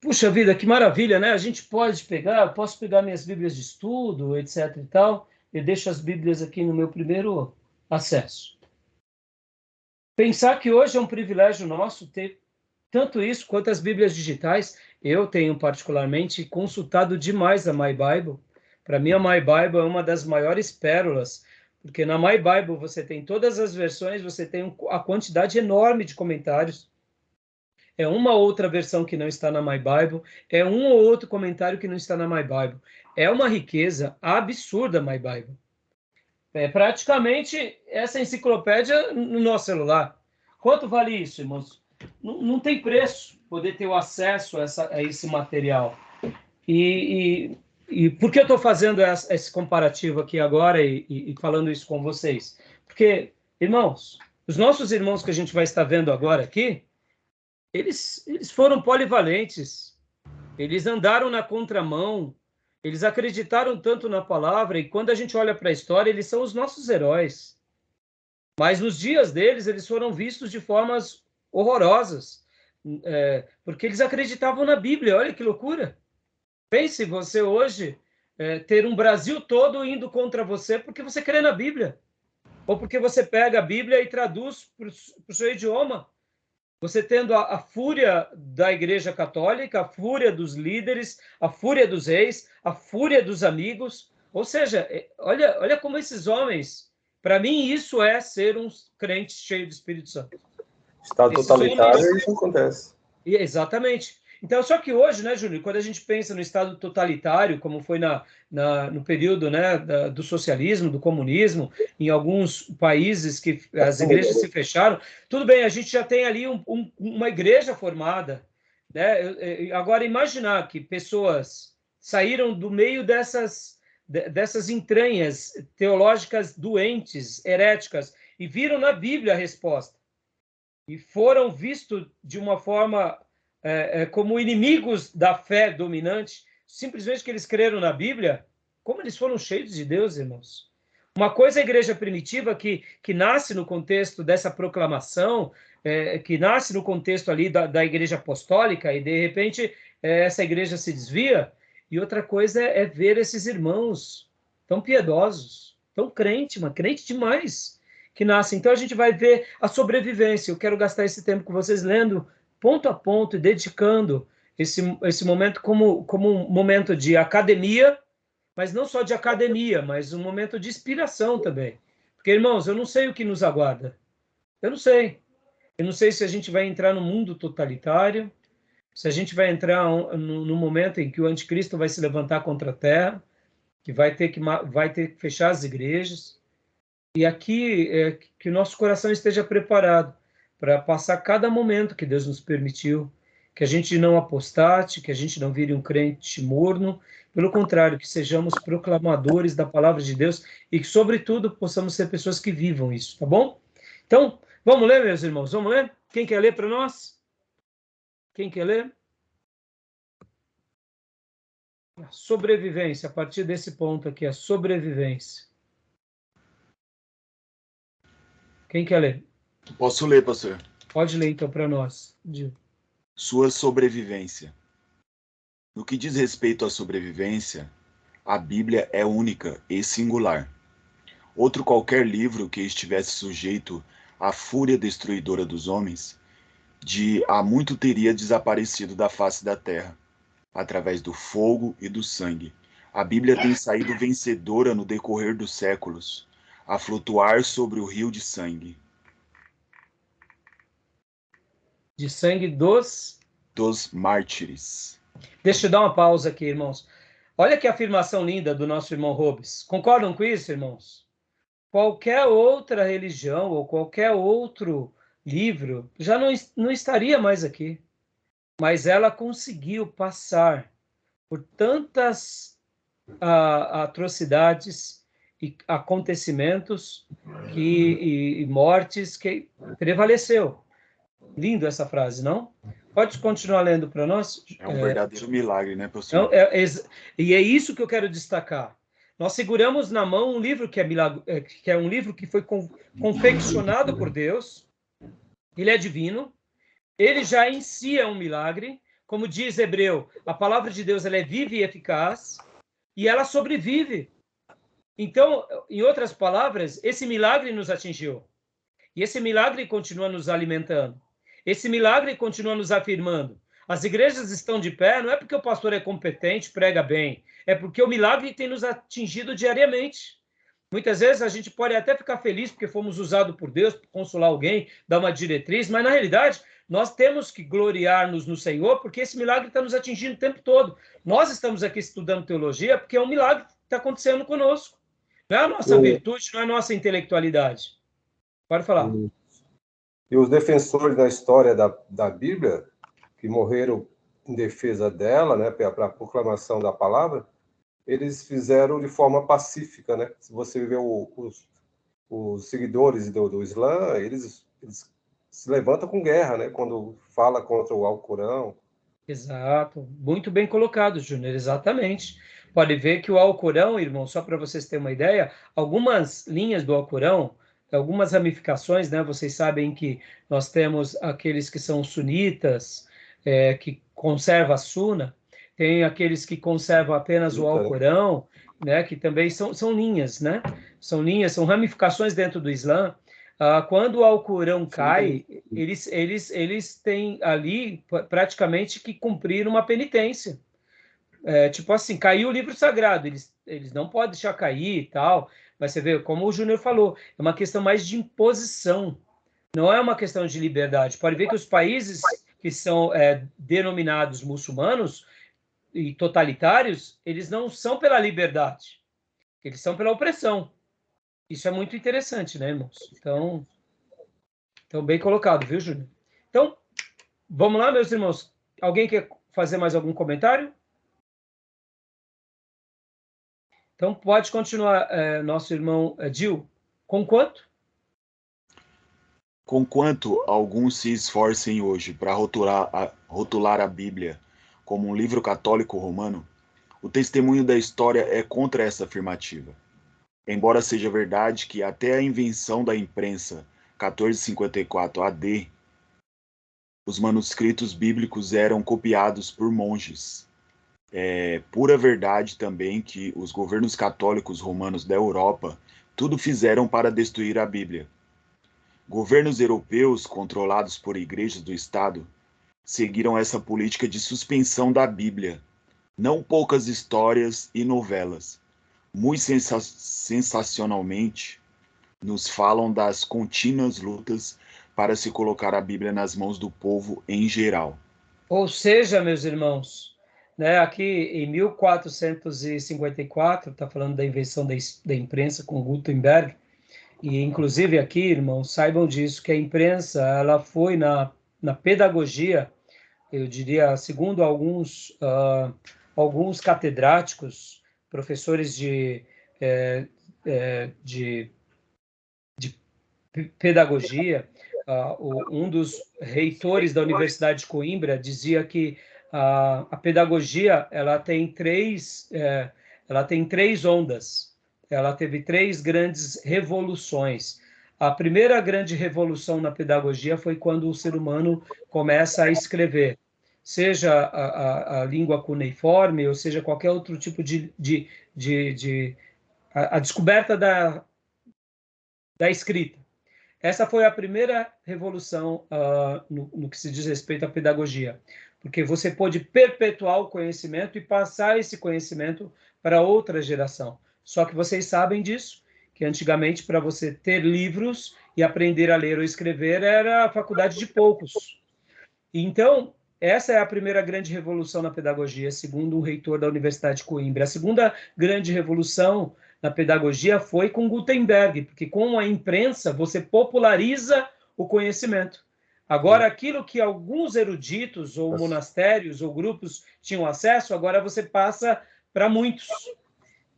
Puxa vida, que maravilha, né? A gente pode pegar, eu posso pegar minhas Bíblias de estudo, etc e tal, eu deixo as Bíblias aqui no meu primeiro acesso. Pensar que hoje é um privilégio nosso ter tanto isso quanto as Bíblias digitais. Eu tenho particularmente consultado demais a My Bible. Para mim, a My Bible é uma das maiores pérolas, porque na My Bible você tem todas as versões, você tem a quantidade enorme de comentários. É uma outra versão que não está na My Bible, é um ou outro comentário que não está na My Bible. É uma riqueza absurda a My Bible. É praticamente essa enciclopédia no nosso celular. Quanto vale isso, irmãos? Não tem preço poder ter o acesso a esse material. E por que eu estou fazendo esse comparativo aqui agora e falando isso com vocês? Porque, irmãos, os nossos irmãos que a gente vai estar vendo agora aqui, eles foram polivalentes, eles andaram na contramão, eles acreditaram tanto na palavra, e quando a gente olha para a história, eles são os nossos heróis. Mas nos dias deles, eles foram vistos de formas horrorosas, porque eles acreditavam na Bíblia. Olha que loucura! Pense você hoje ter um Brasil todo indo contra você porque você crê na Bíblia, ou porque você pega a Bíblia e traduz para o seu idioma. Você tendo a fúria da Igreja Católica, a fúria dos líderes, a fúria dos reis, a fúria dos amigos. Ou seja, olha como esses homens... Para mim, isso é ser um crente cheio do Espírito Santo. Estado totalitário, isso acontece. Exatamente. Então, só que hoje, né, Júnior, quando a gente pensa no Estado totalitário, como foi no período, né, do socialismo, do comunismo, em alguns países que as igrejas se fecharam, tudo bem, a gente já tem ali uma igreja formada, né? Agora, imaginar que pessoas saíram do meio dessas entranhas teológicas doentes, heréticas, e viram na Bíblia a resposta, e foram vistos de uma forma como inimigos da fé dominante, simplesmente que eles creram na Bíblia. Como eles foram cheios de Deus, irmãos. Uma coisa é a igreja primitiva que nasce no contexto dessa proclamação, que nasce no contexto ali da igreja apostólica, e de repente essa igreja se desvia. E outra coisa é ver esses irmãos tão piedosos, tão crente demais, que nascem. Então a gente vai ver a sobrevivência. Eu quero gastar esse tempo com vocês lendo ponto a ponto e dedicando esse momento como um momento de academia, mas não só de academia, mas um momento de inspiração também. Porque, irmãos, eu não sei o que nos aguarda. Eu não sei. Eu não sei se a gente vai entrar no mundo totalitário, se a gente vai entrar no momento em que o anticristo vai se levantar contra a terra, que vai ter que fechar as igrejas. E aqui que o nosso coração esteja preparado para passar cada momento que Deus nos permitiu, que a gente não apostate, que a gente não vire um crente morno, pelo contrário, que sejamos proclamadores da palavra de Deus e que, sobretudo, possamos ser pessoas que vivam isso, tá bom? Então, vamos ler, meus irmãos, vamos ler? Quem quer ler para nós? Quem quer ler? A sobrevivência, a partir desse ponto aqui, a sobrevivência. Quem quer ler? Posso ler, pastor? Pode ler, então, para nós. Sua sobrevivência. No que diz respeito à sobrevivência, a Bíblia é única e singular. Outro qualquer livro que estivesse sujeito à fúria destruidora dos homens, de há muito teria desaparecido da face da terra, através do fogo e do sangue. A Bíblia tem saído vencedora no decorrer dos séculos, a flutuar sobre o rio de sangue. De sangue dos mártires. Deixa eu dar uma pausa aqui, irmãos. Olha que afirmação linda do nosso irmão Robes. Concordam com isso, irmãos? Qualquer outra religião ou qualquer outro livro já não estaria mais aqui. Mas ela conseguiu passar por tantas atrocidades e acontecimentos e mortes que prevaleceu. Lindo essa frase, não? Pode continuar lendo para nós? É um verdadeiro milagre, né, pastor? E é isso que eu quero destacar. Nós seguramos na mão um livro que é um livro que foi confeccionado por Deus. Ele é divino. Ele já em si é um milagre. Como diz Hebreu, a palavra de Deus ela é viva e eficaz e ela sobrevive. Então, em outras palavras, esse milagre nos atingiu. E esse milagre continua nos alimentando. Esse milagre continua nos afirmando. As igrejas estão de pé, não é porque o pastor é competente, prega bem, é porque o milagre tem nos atingido diariamente. Muitas vezes a gente pode até ficar feliz porque fomos usados por Deus para consolar alguém, dar uma diretriz, mas na realidade nós temos que gloriar-nos no Senhor porque esse milagre está nos atingindo o tempo todo. Nós estamos aqui estudando teologia porque é um milagre que está acontecendo conosco. Não é a nossa virtude, não é a nossa intelectualidade. Pode falar. E os defensores da história da Bíblia, que morreram em defesa dela, né, para a proclamação da palavra, eles fizeram de forma pacífica, né? Se você vê os seguidores do Islã, eles se levantam com guerra, né? Quando fala contra o Alcorão. Exato. Muito bem colocado, Júnior. Exatamente. Pode ver que o Alcorão, irmão, só para vocês terem uma ideia, algumas linhas do Alcorão, algumas ramificações, né? Vocês sabem que nós temos aqueles que são sunitas, que conservam a Suna, tem aqueles que conservam apenas o Alcorão, né? Que também são linhas, né? São linhas, são ramificações dentro do Islã. Quando o Alcorão cai, eles têm ali praticamente que cumprir uma penitência. Tipo assim, caiu o livro sagrado, eles não podem deixar cair e tal, mas você vê, como o Júnior falou, é uma questão mais de imposição, não é uma questão de liberdade. Pode ver que os países que são denominados muçulmanos e totalitários, eles não são pela liberdade, eles são pela opressão. Isso é muito interessante, né, irmãos? Então bem colocado, viu, Júnior? Então, vamos lá, meus irmãos. Alguém quer fazer mais algum comentário? Então, pode continuar, nosso irmão Gil. Com quanto? Conquanto alguns se esforcem hoje para rotular a Bíblia como um livro católico romano, o testemunho da história é contra essa afirmativa. Embora seja verdade que até a invenção da imprensa, 1454 AD, os manuscritos bíblicos eram copiados por monges. É pura verdade também que os governos católicos romanos da Europa tudo fizeram para destruir a Bíblia. Governos europeus controlados por igrejas do Estado seguiram essa política de suspensão da Bíblia. Não poucas histórias e novelas, muito sensacionalmente, nos falam das contínuas lutas para se colocar a Bíblia nas mãos do povo em geral. Ou seja, meus irmãos, né, aqui em 1454, está falando da invenção da imprensa com Gutenberg, E, inclusive, aqui, irmãos, saibam disso, que a imprensa, ela foi na pedagogia, eu diria, segundo alguns catedráticos, professores de pedagogia, um dos reitores da Universidade de Coimbra dizia que a pedagogia ela tem três ondas. Ela teve três grandes revoluções. A primeira grande revolução na pedagogia foi quando o ser humano começa a escrever, seja a língua cuneiforme, ou seja, qualquer outro tipo a descoberta da escrita. Essa foi a primeira revolução no que se diz respeito à pedagogia, porque você pôde perpetuar o conhecimento e passar esse conhecimento para outra geração. Só que vocês sabem disso, que antigamente, para você ter livros e aprender a ler ou escrever, era a faculdade de poucos. Então, essa é a primeira grande revolução na pedagogia, segundo o reitor da Universidade de Coimbra. A segunda grande revolução na pedagogia foi com Gutenberg, porque com a imprensa você populariza o conhecimento. Agora, aquilo que alguns eruditos, ou monastérios, ou grupos tinham acesso, agora você passa para muitos.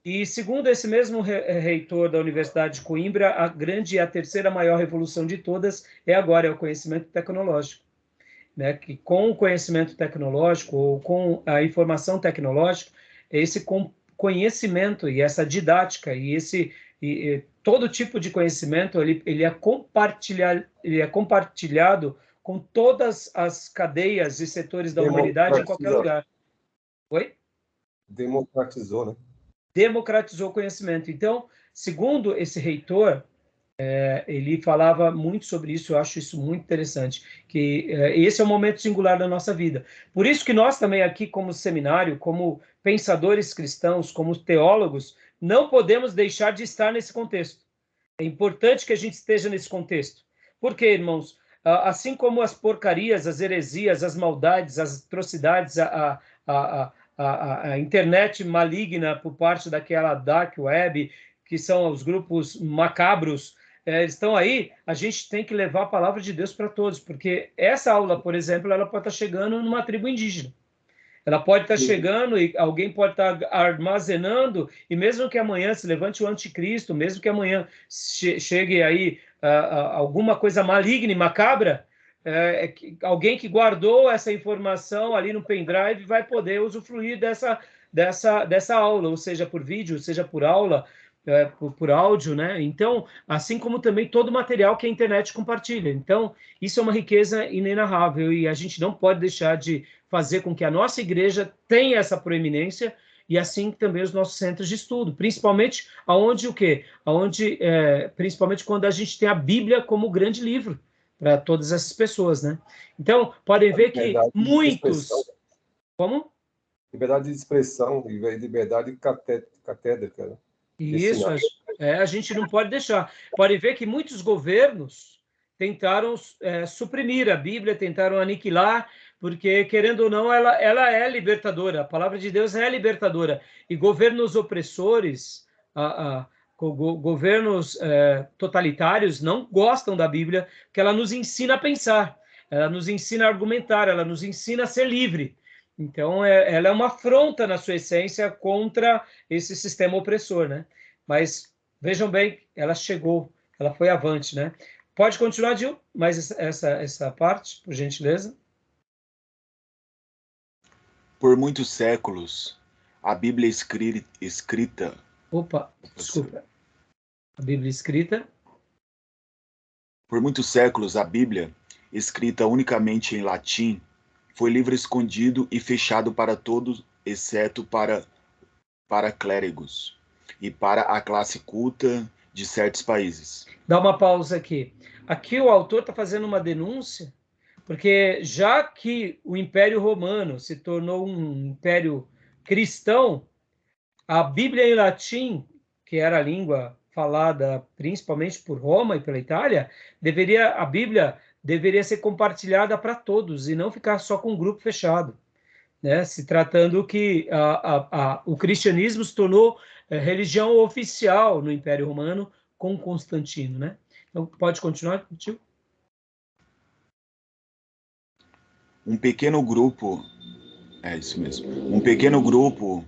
E segundo esse mesmo reitor da Universidade de Coimbra, a grande e a terceira maior revolução de todas é o conhecimento tecnológico. Né, que com o conhecimento tecnológico ou com a informação tecnológica, esse conhecimento e essa didática e todo tipo de conhecimento ele é compartilhado com todas as cadeias e setores da humanidade em qualquer lugar. Oi? Democratizou, né? Democratizou o conhecimento. Então, segundo esse reitor, ele falava muito sobre isso, eu acho isso muito interessante, que esse é um momento singular da nossa vida. Por isso que nós também aqui, como seminário, como pensadores cristãos, como teólogos, não podemos deixar de estar nesse contexto. É importante que a gente esteja nesse contexto. Por quê, irmãos? Assim como as porcarias, as heresias, as maldades, as atrocidades, a internet maligna por parte daquela dark web, que são os grupos macabros, eles estão aí, a gente tem que levar a palavra de Deus para todos, porque essa aula, por exemplo, ela pode estar chegando numa tribo indígena. Ela pode estar chegando e alguém pode estar armazenando, e mesmo que amanhã se levante o anticristo, mesmo que amanhã chegue aí alguma coisa maligna e macabra, alguém que guardou essa informação ali no pendrive vai poder usufruir dessa aula, ou seja, por vídeo, seja por aula, por áudio, né? Então, assim como também todo o material que a internet compartilha. Então, isso é uma riqueza inenarrável e a gente não pode deixar de fazer com que a nossa igreja tenha essa proeminência e assim também os nossos centros de estudo, principalmente aonde o quê? Principalmente quando a gente tem a Bíblia como grande livro para todas essas pessoas, né? Então, podem ver que muitos... Como? Liberdade de expressão e liberdade catedrática, né? Isso, a gente não pode deixar. Pode ver que muitos governos tentaram suprimir a Bíblia, tentaram aniquilar, porque, querendo ou não, ela é libertadora. A palavra de Deus é libertadora. E governos opressores, governos totalitários não gostam da Bíblia, porque ela nos ensina a pensar, ela nos ensina a argumentar, ela nos ensina a ser livre. Então, ela é uma afronta na sua essência contra esse sistema opressor, né? Mas, vejam bem, ela chegou, ela foi avante, né? Pode continuar, Gil? Mais essa parte, por gentileza. Por muitos séculos, a Bíblia escrita... Opa, desculpa. A Bíblia escrita... Por muitos séculos, a Bíblia, escrita unicamente em latim, foi livro escondido e fechado para todos, exceto para clérigos e para a classe culta de certos países. Dá uma pausa aqui. Aqui o autor está fazendo uma denúncia, porque já que o Império Romano se tornou um império cristão, a Bíblia em latim, que era a língua falada principalmente por Roma e pela Itália, a Bíblia deveria ser compartilhada para todos e não ficar só com um grupo fechado, né? Se tratando que o cristianismo se tornou religião oficial no Império Romano com Constantino, né? Então, pode continuar, tio? Um pequeno grupo, é isso mesmo, um pequeno grupo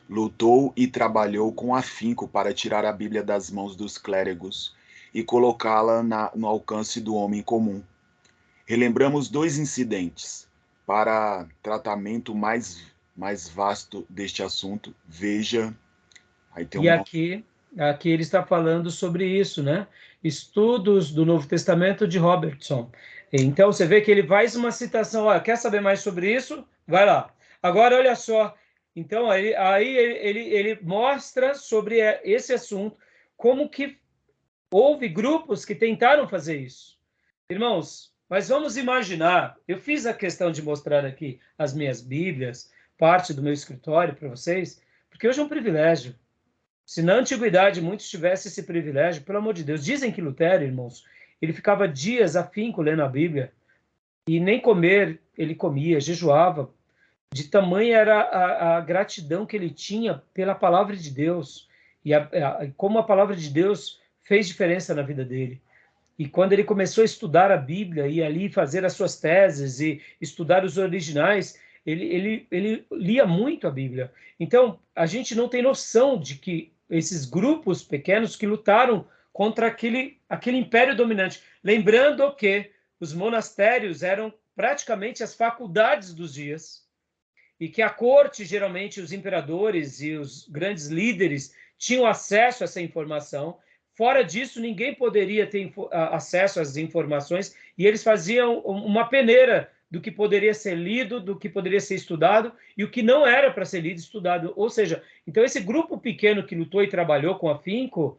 lutou e trabalhou com afinco para tirar a Bíblia das mãos dos clérigos e colocá-la no alcance do homem comum. Relembramos 2 incidentes. Para tratamento mais vasto deste assunto, veja... Aí tem aqui ele está falando sobre isso, né? Estudos do Novo Testamento de Robertson. Então, você vê que ele faz uma citação, olha, quer saber mais sobre isso? Vai lá. Agora, olha só. Então, aí ele mostra sobre esse assunto, como que houve grupos que tentaram fazer isso. Irmãos, mas vamos imaginar, eu fiz a questão de mostrar aqui as minhas Bíblias, parte do meu escritório para vocês, porque hoje é um privilégio. Se na antiguidade muitos tivessem esse privilégio, pelo amor de Deus, dizem que Lutero, irmãos, ele ficava dias afinco lendo a Bíblia e nem comer ele comia, jejuava. De tamanha era a gratidão que ele tinha pela palavra de Deus e como a palavra de Deus fez diferença na vida dele. E quando ele começou a estudar a Bíblia e ali fazer as suas teses e estudar os originais, ele lia muito a Bíblia. Então, a gente não tem noção de que esses grupos pequenos que lutaram contra aquele império dominante. Lembrando que os monastérios eram praticamente as faculdades dos dias e que a corte, geralmente, os imperadores e os grandes líderes tinham acesso a essa informação. Fora disso, ninguém poderia ter acesso às informações e eles faziam uma peneira do que poderia ser lido, do que poderia ser estudado e o que não era para ser lido e estudado. Ou seja, então esse grupo pequeno que lutou e trabalhou com afinco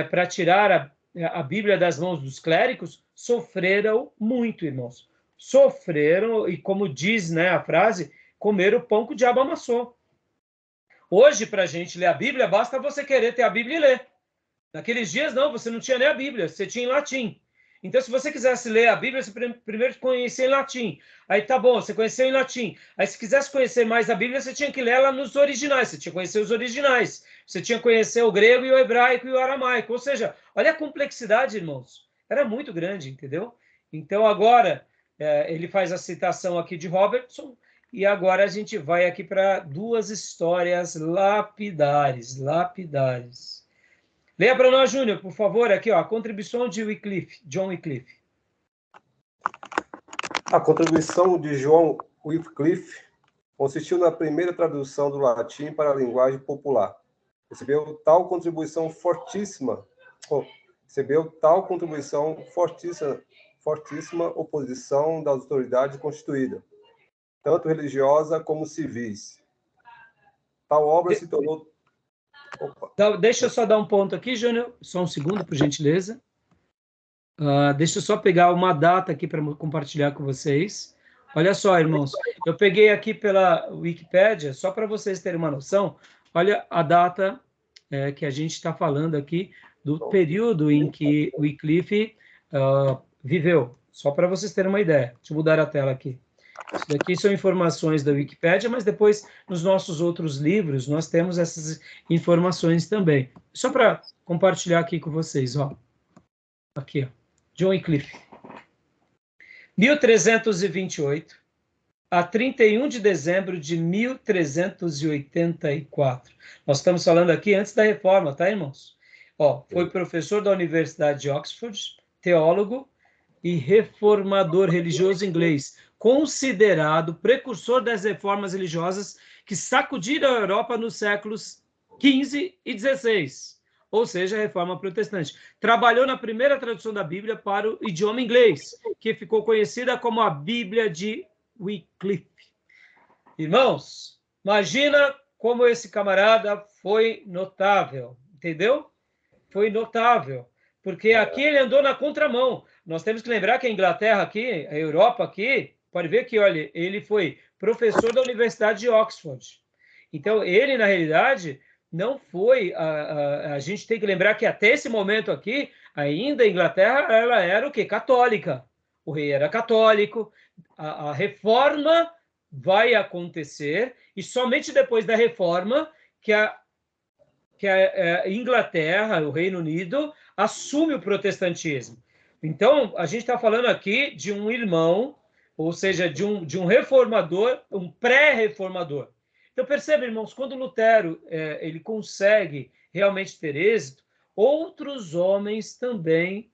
para tirar a Bíblia das mãos dos clérigos, sofreram muito, irmãos. Sofreram e, como diz, né, a frase, comeram o pão que o diabo amassou. Hoje, para a gente ler a Bíblia, basta você querer ter a Bíblia e ler. Naqueles dias, não, você não tinha nem a Bíblia, você tinha em latim. Então, se você quisesse ler a Bíblia, você primeiro conhecia em latim. Aí, tá bom, você conheceu em latim. Aí, se quisesse conhecer mais a Bíblia, você tinha que ler ela nos originais. Você tinha que conhecer os originais. Você tinha que conhecer o grego e o hebraico e o aramaico. Ou seja, olha a complexidade, irmãos. Era muito grande, entendeu? Então, agora, ele faz a citação aqui de Robertson. E agora a gente vai aqui para 2 histórias lapidares. Leia para nós, Júnior, por favor, aqui, ó, a contribuição de John Wycliffe. A contribuição de John Wycliffe consistiu na primeira tradução do latim para a linguagem popular. Recebeu tal contribuição fortíssima oposição das autoridades constituídas, tanto religiosa como civis. Tal obra se tornou... Deixa eu só dar um ponto aqui, Júnior, só um segundo, por gentileza. Deixa eu só pegar uma data aqui para compartilhar com vocês. Olha só, irmãos, eu peguei aqui pela Wikipédia, só para vocês terem uma noção, olha a data que a gente está falando aqui, do período em que Wycliffe viveu, só para vocês terem uma ideia. Deixa eu mudar a tela aqui. Isso daqui são informações da Wikipédia, mas depois, nos nossos outros livros, nós temos essas informações também. Só para compartilhar aqui com vocês, ó. Aqui, ó. John Wycliffe. 1328 a 31 de dezembro de 1384. Nós estamos falando aqui antes da reforma, tá, irmãos? Ó, foi professor da Universidade de Oxford, teólogo e reformador religioso inglês, considerado precursor das reformas religiosas que sacudiram a Europa nos séculos XV e XVI, ou seja, a reforma protestante. Trabalhou na primeira tradução da Bíblia para o idioma inglês, que ficou conhecida como a Bíblia de Wycliffe. Irmãos, imagina como esse camarada foi notável, entendeu? Foi notável, porque aqui ele andou na contramão. Nós temos que lembrar que a Inglaterra aqui, a Europa aqui, pode ver que, olha, ele foi professor da Universidade de Oxford. Então, ele, na realidade, não foi... A gente tem que lembrar que até esse momento aqui, ainda a Inglaterra, ela era o quê? Católica. O rei era católico. A reforma vai acontecer, e somente depois da reforma que a Inglaterra, o Reino Unido, assume o protestantismo. Então, a gente está falando aqui de um irmão, ou seja, de um reformador, um pré-reformador. Então, percebe, irmãos, quando Lutero ele consegue realmente ter êxito, outros homens também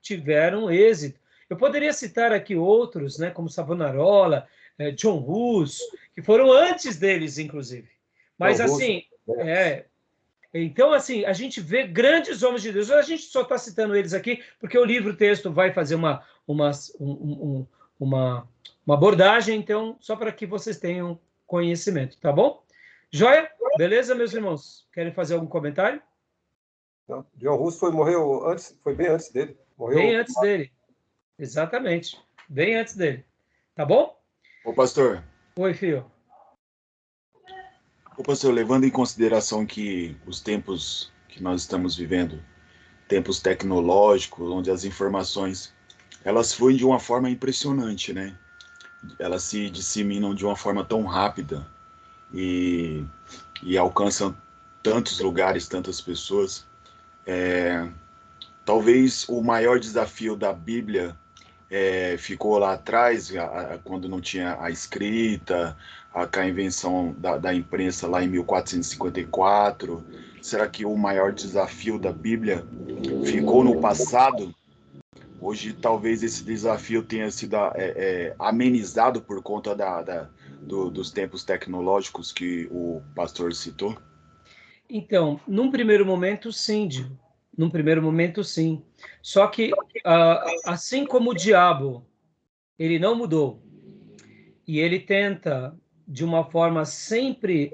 tiveram êxito. Eu poderia citar aqui outros, né, como Savonarola, John Hus, que foram antes deles, inclusive. Mas, assim, então, assim, a gente vê grandes homens de Deus. A gente só está citando eles aqui porque o livro-texto vai fazer uma abordagem, então, só para que vocês tenham conhecimento, tá bom? Joia? Beleza, meus irmãos? Querem fazer algum comentário? Não, John Hus morreu antes, foi bem antes dele. Morreu bem antes dele. Exatamente. Bem antes dele. Tá bom? Ô, pastor. Oi, filho. Ô, pastor, levando em consideração que os tempos que nós estamos vivendo, tempos tecnológicos, onde as informações, elas fluem de uma forma impressionante, né? Elas se disseminam de uma forma tão rápida e alcançam tantos lugares, tantas pessoas. Talvez o maior desafio da Bíblia ficou lá atrás, quando não tinha a escrita, a invenção da imprensa lá em 1454. Será que o maior desafio da Bíblia ficou no passado? Hoje, talvez esse desafio tenha sido amenizado por conta dos tempos tecnológicos que o pastor citou? Então, num primeiro momento, sim, Dio. Num primeiro momento, sim. Só que, assim como o diabo, ele não mudou. E ele tenta, de uma forma sempre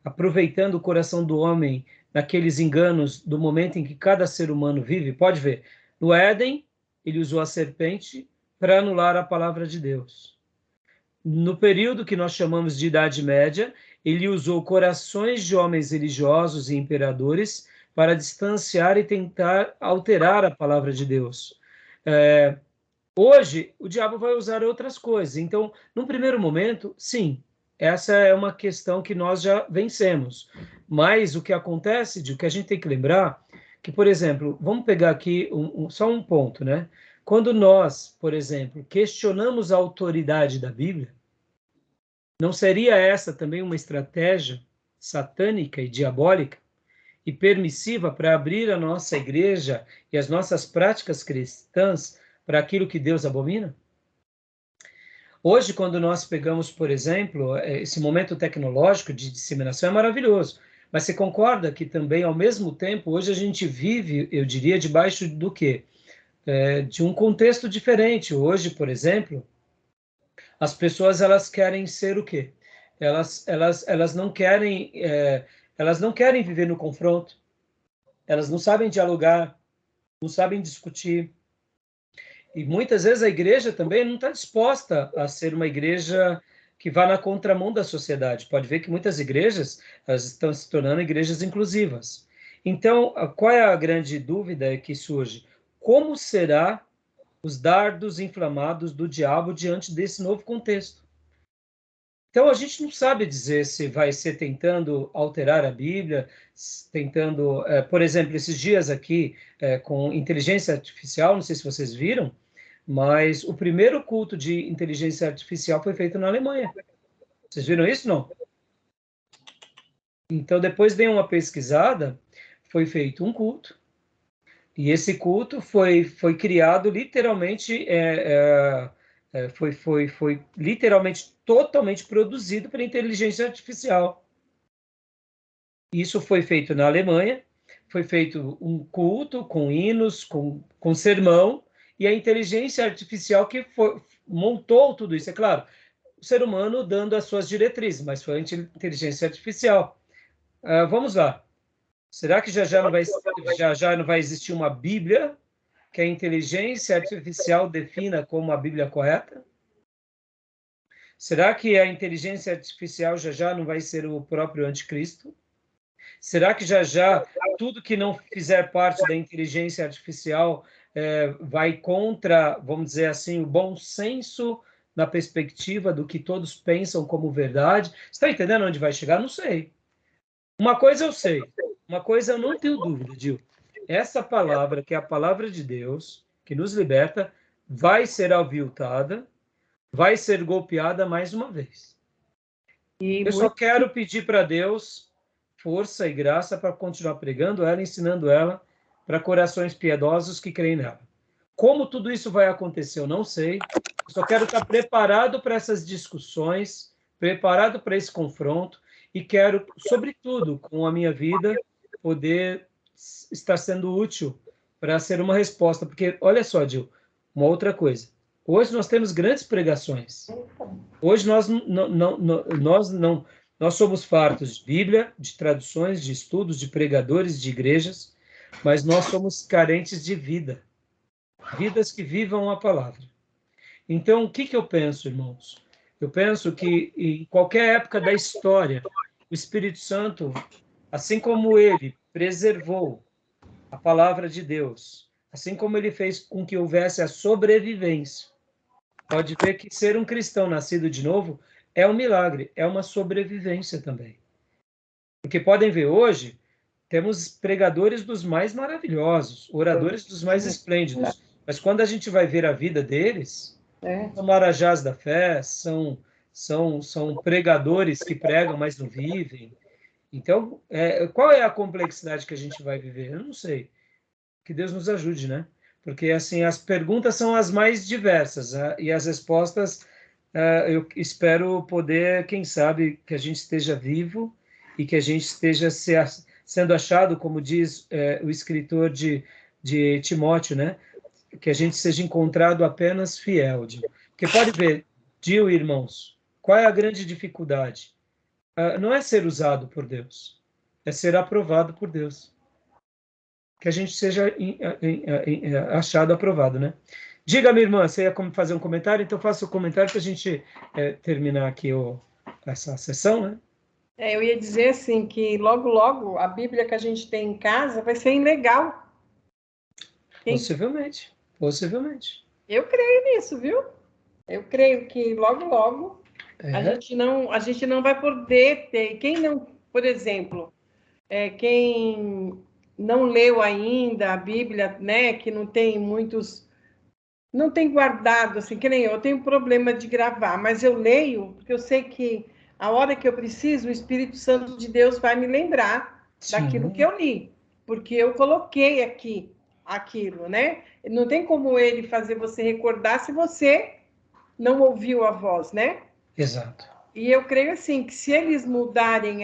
aproveitando o coração do homem, naqueles enganos do momento em que cada ser humano vive. Pode ver, no Éden, ele usou a serpente para anular a palavra de Deus. No período que nós chamamos de Idade Média, ele usou corações de homens religiosos e imperadores para distanciar e tentar alterar a palavra de Deus. Hoje, o diabo vai usar outras coisas. Então, num primeiro momento, sim, essa é uma questão que nós já vencemos. Mas o que acontece, o que a gente tem que lembrar, que, por exemplo, vamos pegar aqui só um ponto, né? Quando nós, por exemplo, questionamos a autoridade da Bíblia, não seria essa também uma estratégia satânica e diabólica e permissiva para abrir a nossa igreja e as nossas práticas cristãs para aquilo que Deus abomina? Hoje, quando nós pegamos, por exemplo, esse momento tecnológico de disseminação é maravilhoso, mas você concorda que também, ao mesmo tempo, hoje a gente vive, eu diria, debaixo do quê? De um contexto diferente. Hoje, por exemplo, as pessoas elas querem ser o quê? Elas não querem viver no confronto. Elas não sabem dialogar, não sabem discutir. E muitas vezes a igreja também não está disposta a ser uma igreja que vá na contramão da sociedade. Pode ver que muitas igrejas elas estão se tornando igrejas inclusivas. Então, qual é a grande dúvida que surge? Como será os dardos inflamados do diabo diante desse novo contexto? Então, a gente não sabe dizer se vai ser tentando alterar a Bíblia, tentando, por exemplo, esses dias aqui, com inteligência artificial, não sei se vocês viram, mas o primeiro culto de inteligência artificial foi feito na Alemanha. Vocês viram isso, não? Então, depois de uma pesquisada, foi feito um culto, e esse culto foi criado literalmente, foi literalmente totalmente produzido pela inteligência artificial. Isso foi feito na Alemanha, foi feito um culto com hinos, com sermão, e a inteligência artificial que montou tudo isso. É claro, o ser humano dando as suas diretrizes, mas foi a inteligência artificial. Vamos lá. Será que já não vai existir uma Bíblia que a inteligência artificial defina como a Bíblia correta? Será que a inteligência artificial já não vai ser o próprio anticristo? Será que já tudo que não fizer parte da inteligência artificial vai contra, vamos dizer assim, o bom senso na perspectiva do que todos pensam como verdade? Está entendendo onde vai chegar? Não sei. Uma coisa eu sei. Uma coisa eu não tenho dúvida, Gil. essa palavra, que é a palavra de Deus, que nos liberta, vai ser aviltada, vai ser golpeada mais uma vez. Eu só quero pedir para Deus força e graça para continuar pregando ela, ensinando ela para corações piedosos que creem nela. Como tudo isso vai acontecer, eu não sei. Eu só quero estar preparado para essas discussões, preparado para esse confronto, e quero, sobretudo, com a minha vida, poder estar sendo útil para ser uma resposta. Porque, olha só, Gil, uma outra coisa. Hoje nós temos grandes pregações. Hoje nós somos fartos de Bíblia, de traduções, de estudos, de pregadores, de igrejas, mas nós somos carentes de vida. Vidas que vivam a palavra. Então, o que eu penso, irmãos? Eu penso que em qualquer época da história, o Espírito Santo, assim como ele preservou a palavra de Deus, assim como ele fez com que houvesse a sobrevivência, pode ver que ser um cristão nascido de novo é um milagre, é uma sobrevivência também. Porque podem ver hoje, temos pregadores dos mais maravilhosos, oradores dos mais esplêndidos, mas quando a gente vai ver a vida deles, são marajás da fé, são pregadores que pregam, mas não vivem. Então, qual é a complexidade que a gente vai viver? Eu não sei. Que Deus nos ajude, né? Porque, assim, as perguntas são as mais diversas, e as respostas, eu espero poder, quem sabe, que a gente esteja vivo e que a gente esteja sendo achado, como diz o escritor de Timóteo, né? Que a gente seja encontrado apenas fiel. Porque pode ver, Gil, irmãos, qual é a grande dificuldade? Não é ser usado por Deus, é ser aprovado por Deus. Que a gente seja achado aprovado, né? Diga, minha irmã, você ia fazer um comentário? Então faça o comentário para a gente terminar aqui essa sessão, né? Eu ia dizer assim, que logo, logo, a Bíblia que a gente tem em casa vai ser ilegal. Possivelmente. Eu creio nisso, viu? Eu creio que logo, logo, a gente não vai poder ter. Quem não, por exemplo, quem não leu ainda a Bíblia, né, que não tem guardado, assim, que nem eu tenho problema de gravar, mas eu leio, porque eu sei que a hora que eu preciso, o Espírito Santo de Deus vai me lembrar daquilo que eu li, porque eu coloquei aqui aquilo, né? Não tem como ele fazer você recordar se você não ouviu a voz, né? Exato. E eu creio assim, que se eles mudarem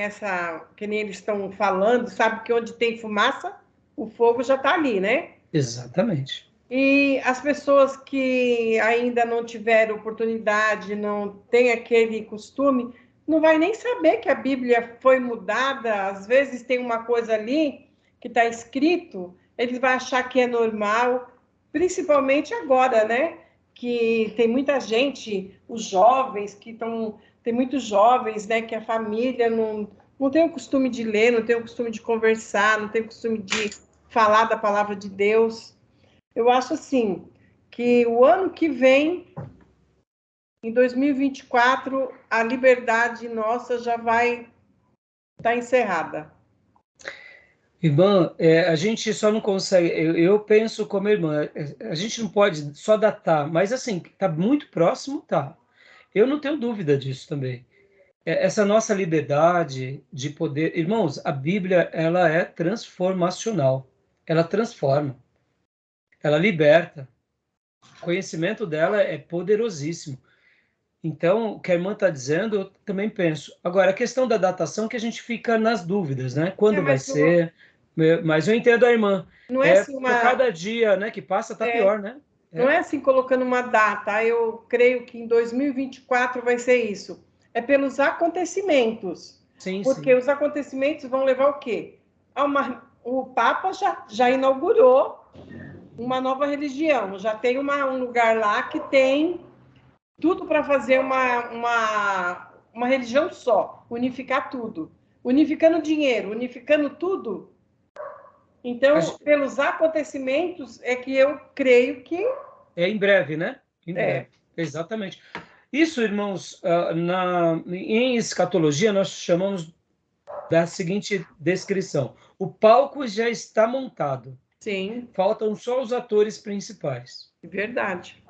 que nem eles estão falando, sabe que onde tem fumaça, o fogo já está ali, né? Exatamente. E as pessoas que ainda não tiveram oportunidade, não têm aquele costume, não vai nem saber que a Bíblia foi mudada. Às vezes tem uma coisa ali que está escrito, eles vão achar que é normal, principalmente agora, né? Que tem muita gente, os jovens que estão... Tem muitos jovens, né, que a família não tem o costume de ler, não tem o costume de conversar, não tem o costume de falar da palavra de Deus. Eu acho assim, que o ano que vem, em 2024, a liberdade nossa já vai estar encerrada. Irmã, a gente só não consegue, eu penso como irmã, a gente não pode só datar, mas assim, está muito próximo, tá. Eu não tenho dúvida disso também. Essa nossa liberdade de poder... Irmãos, a Bíblia, ela é transformacional. Ela transforma. Ela liberta. O conhecimento dela é poderosíssimo. Então, o que a irmã está dizendo, eu também penso. Agora, a questão da datação que a gente fica nas dúvidas, né? Quando vai ser? Mas eu entendo a irmã. Não é assim cada dia, né, que passa, está pior, né? Não é assim colocando uma data, eu creio que em 2024 vai ser isso. É pelos acontecimentos. Sim, porque sim. os acontecimentos vão levar o quê? O Papa já inaugurou uma nova religião, já tem um lugar lá que tem tudo para fazer uma religião só, unificar tudo. Unificando dinheiro, unificando tudo. Então, pelos acontecimentos, é que eu creio que... É em breve, né? Em breve. Exatamente. Isso, irmãos, em escatologia, nós chamamos da seguinte descrição: o palco já está montado. Sim, Faltam só os atores principais. verdade.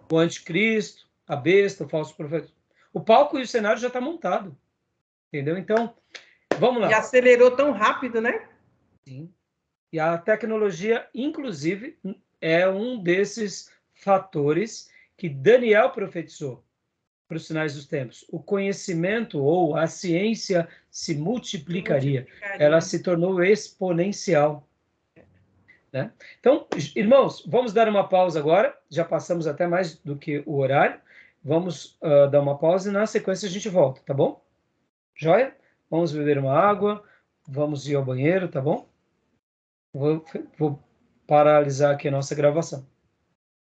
O anticristo, a besta, o falso profeta. O palco e o cenário já está montado. Entendeu? Então, vamos E lá. acelerou tão rápido, né? Sim. E a tecnologia, inclusive, é um desses fatores que Daniel profetizou para os sinais dos tempos. O conhecimento ou a ciência se multiplicaria. Ela se tornou exponencial. Né? Então, irmãos, vamos dar uma pausa agora. Já passamos até mais do que o horário. Vamos dar uma pausa e na sequência a gente volta, tá bom? Joia? Vamos beber uma água, vamos ir ao banheiro, tá bom? Vou paralisar aqui a nossa gravação.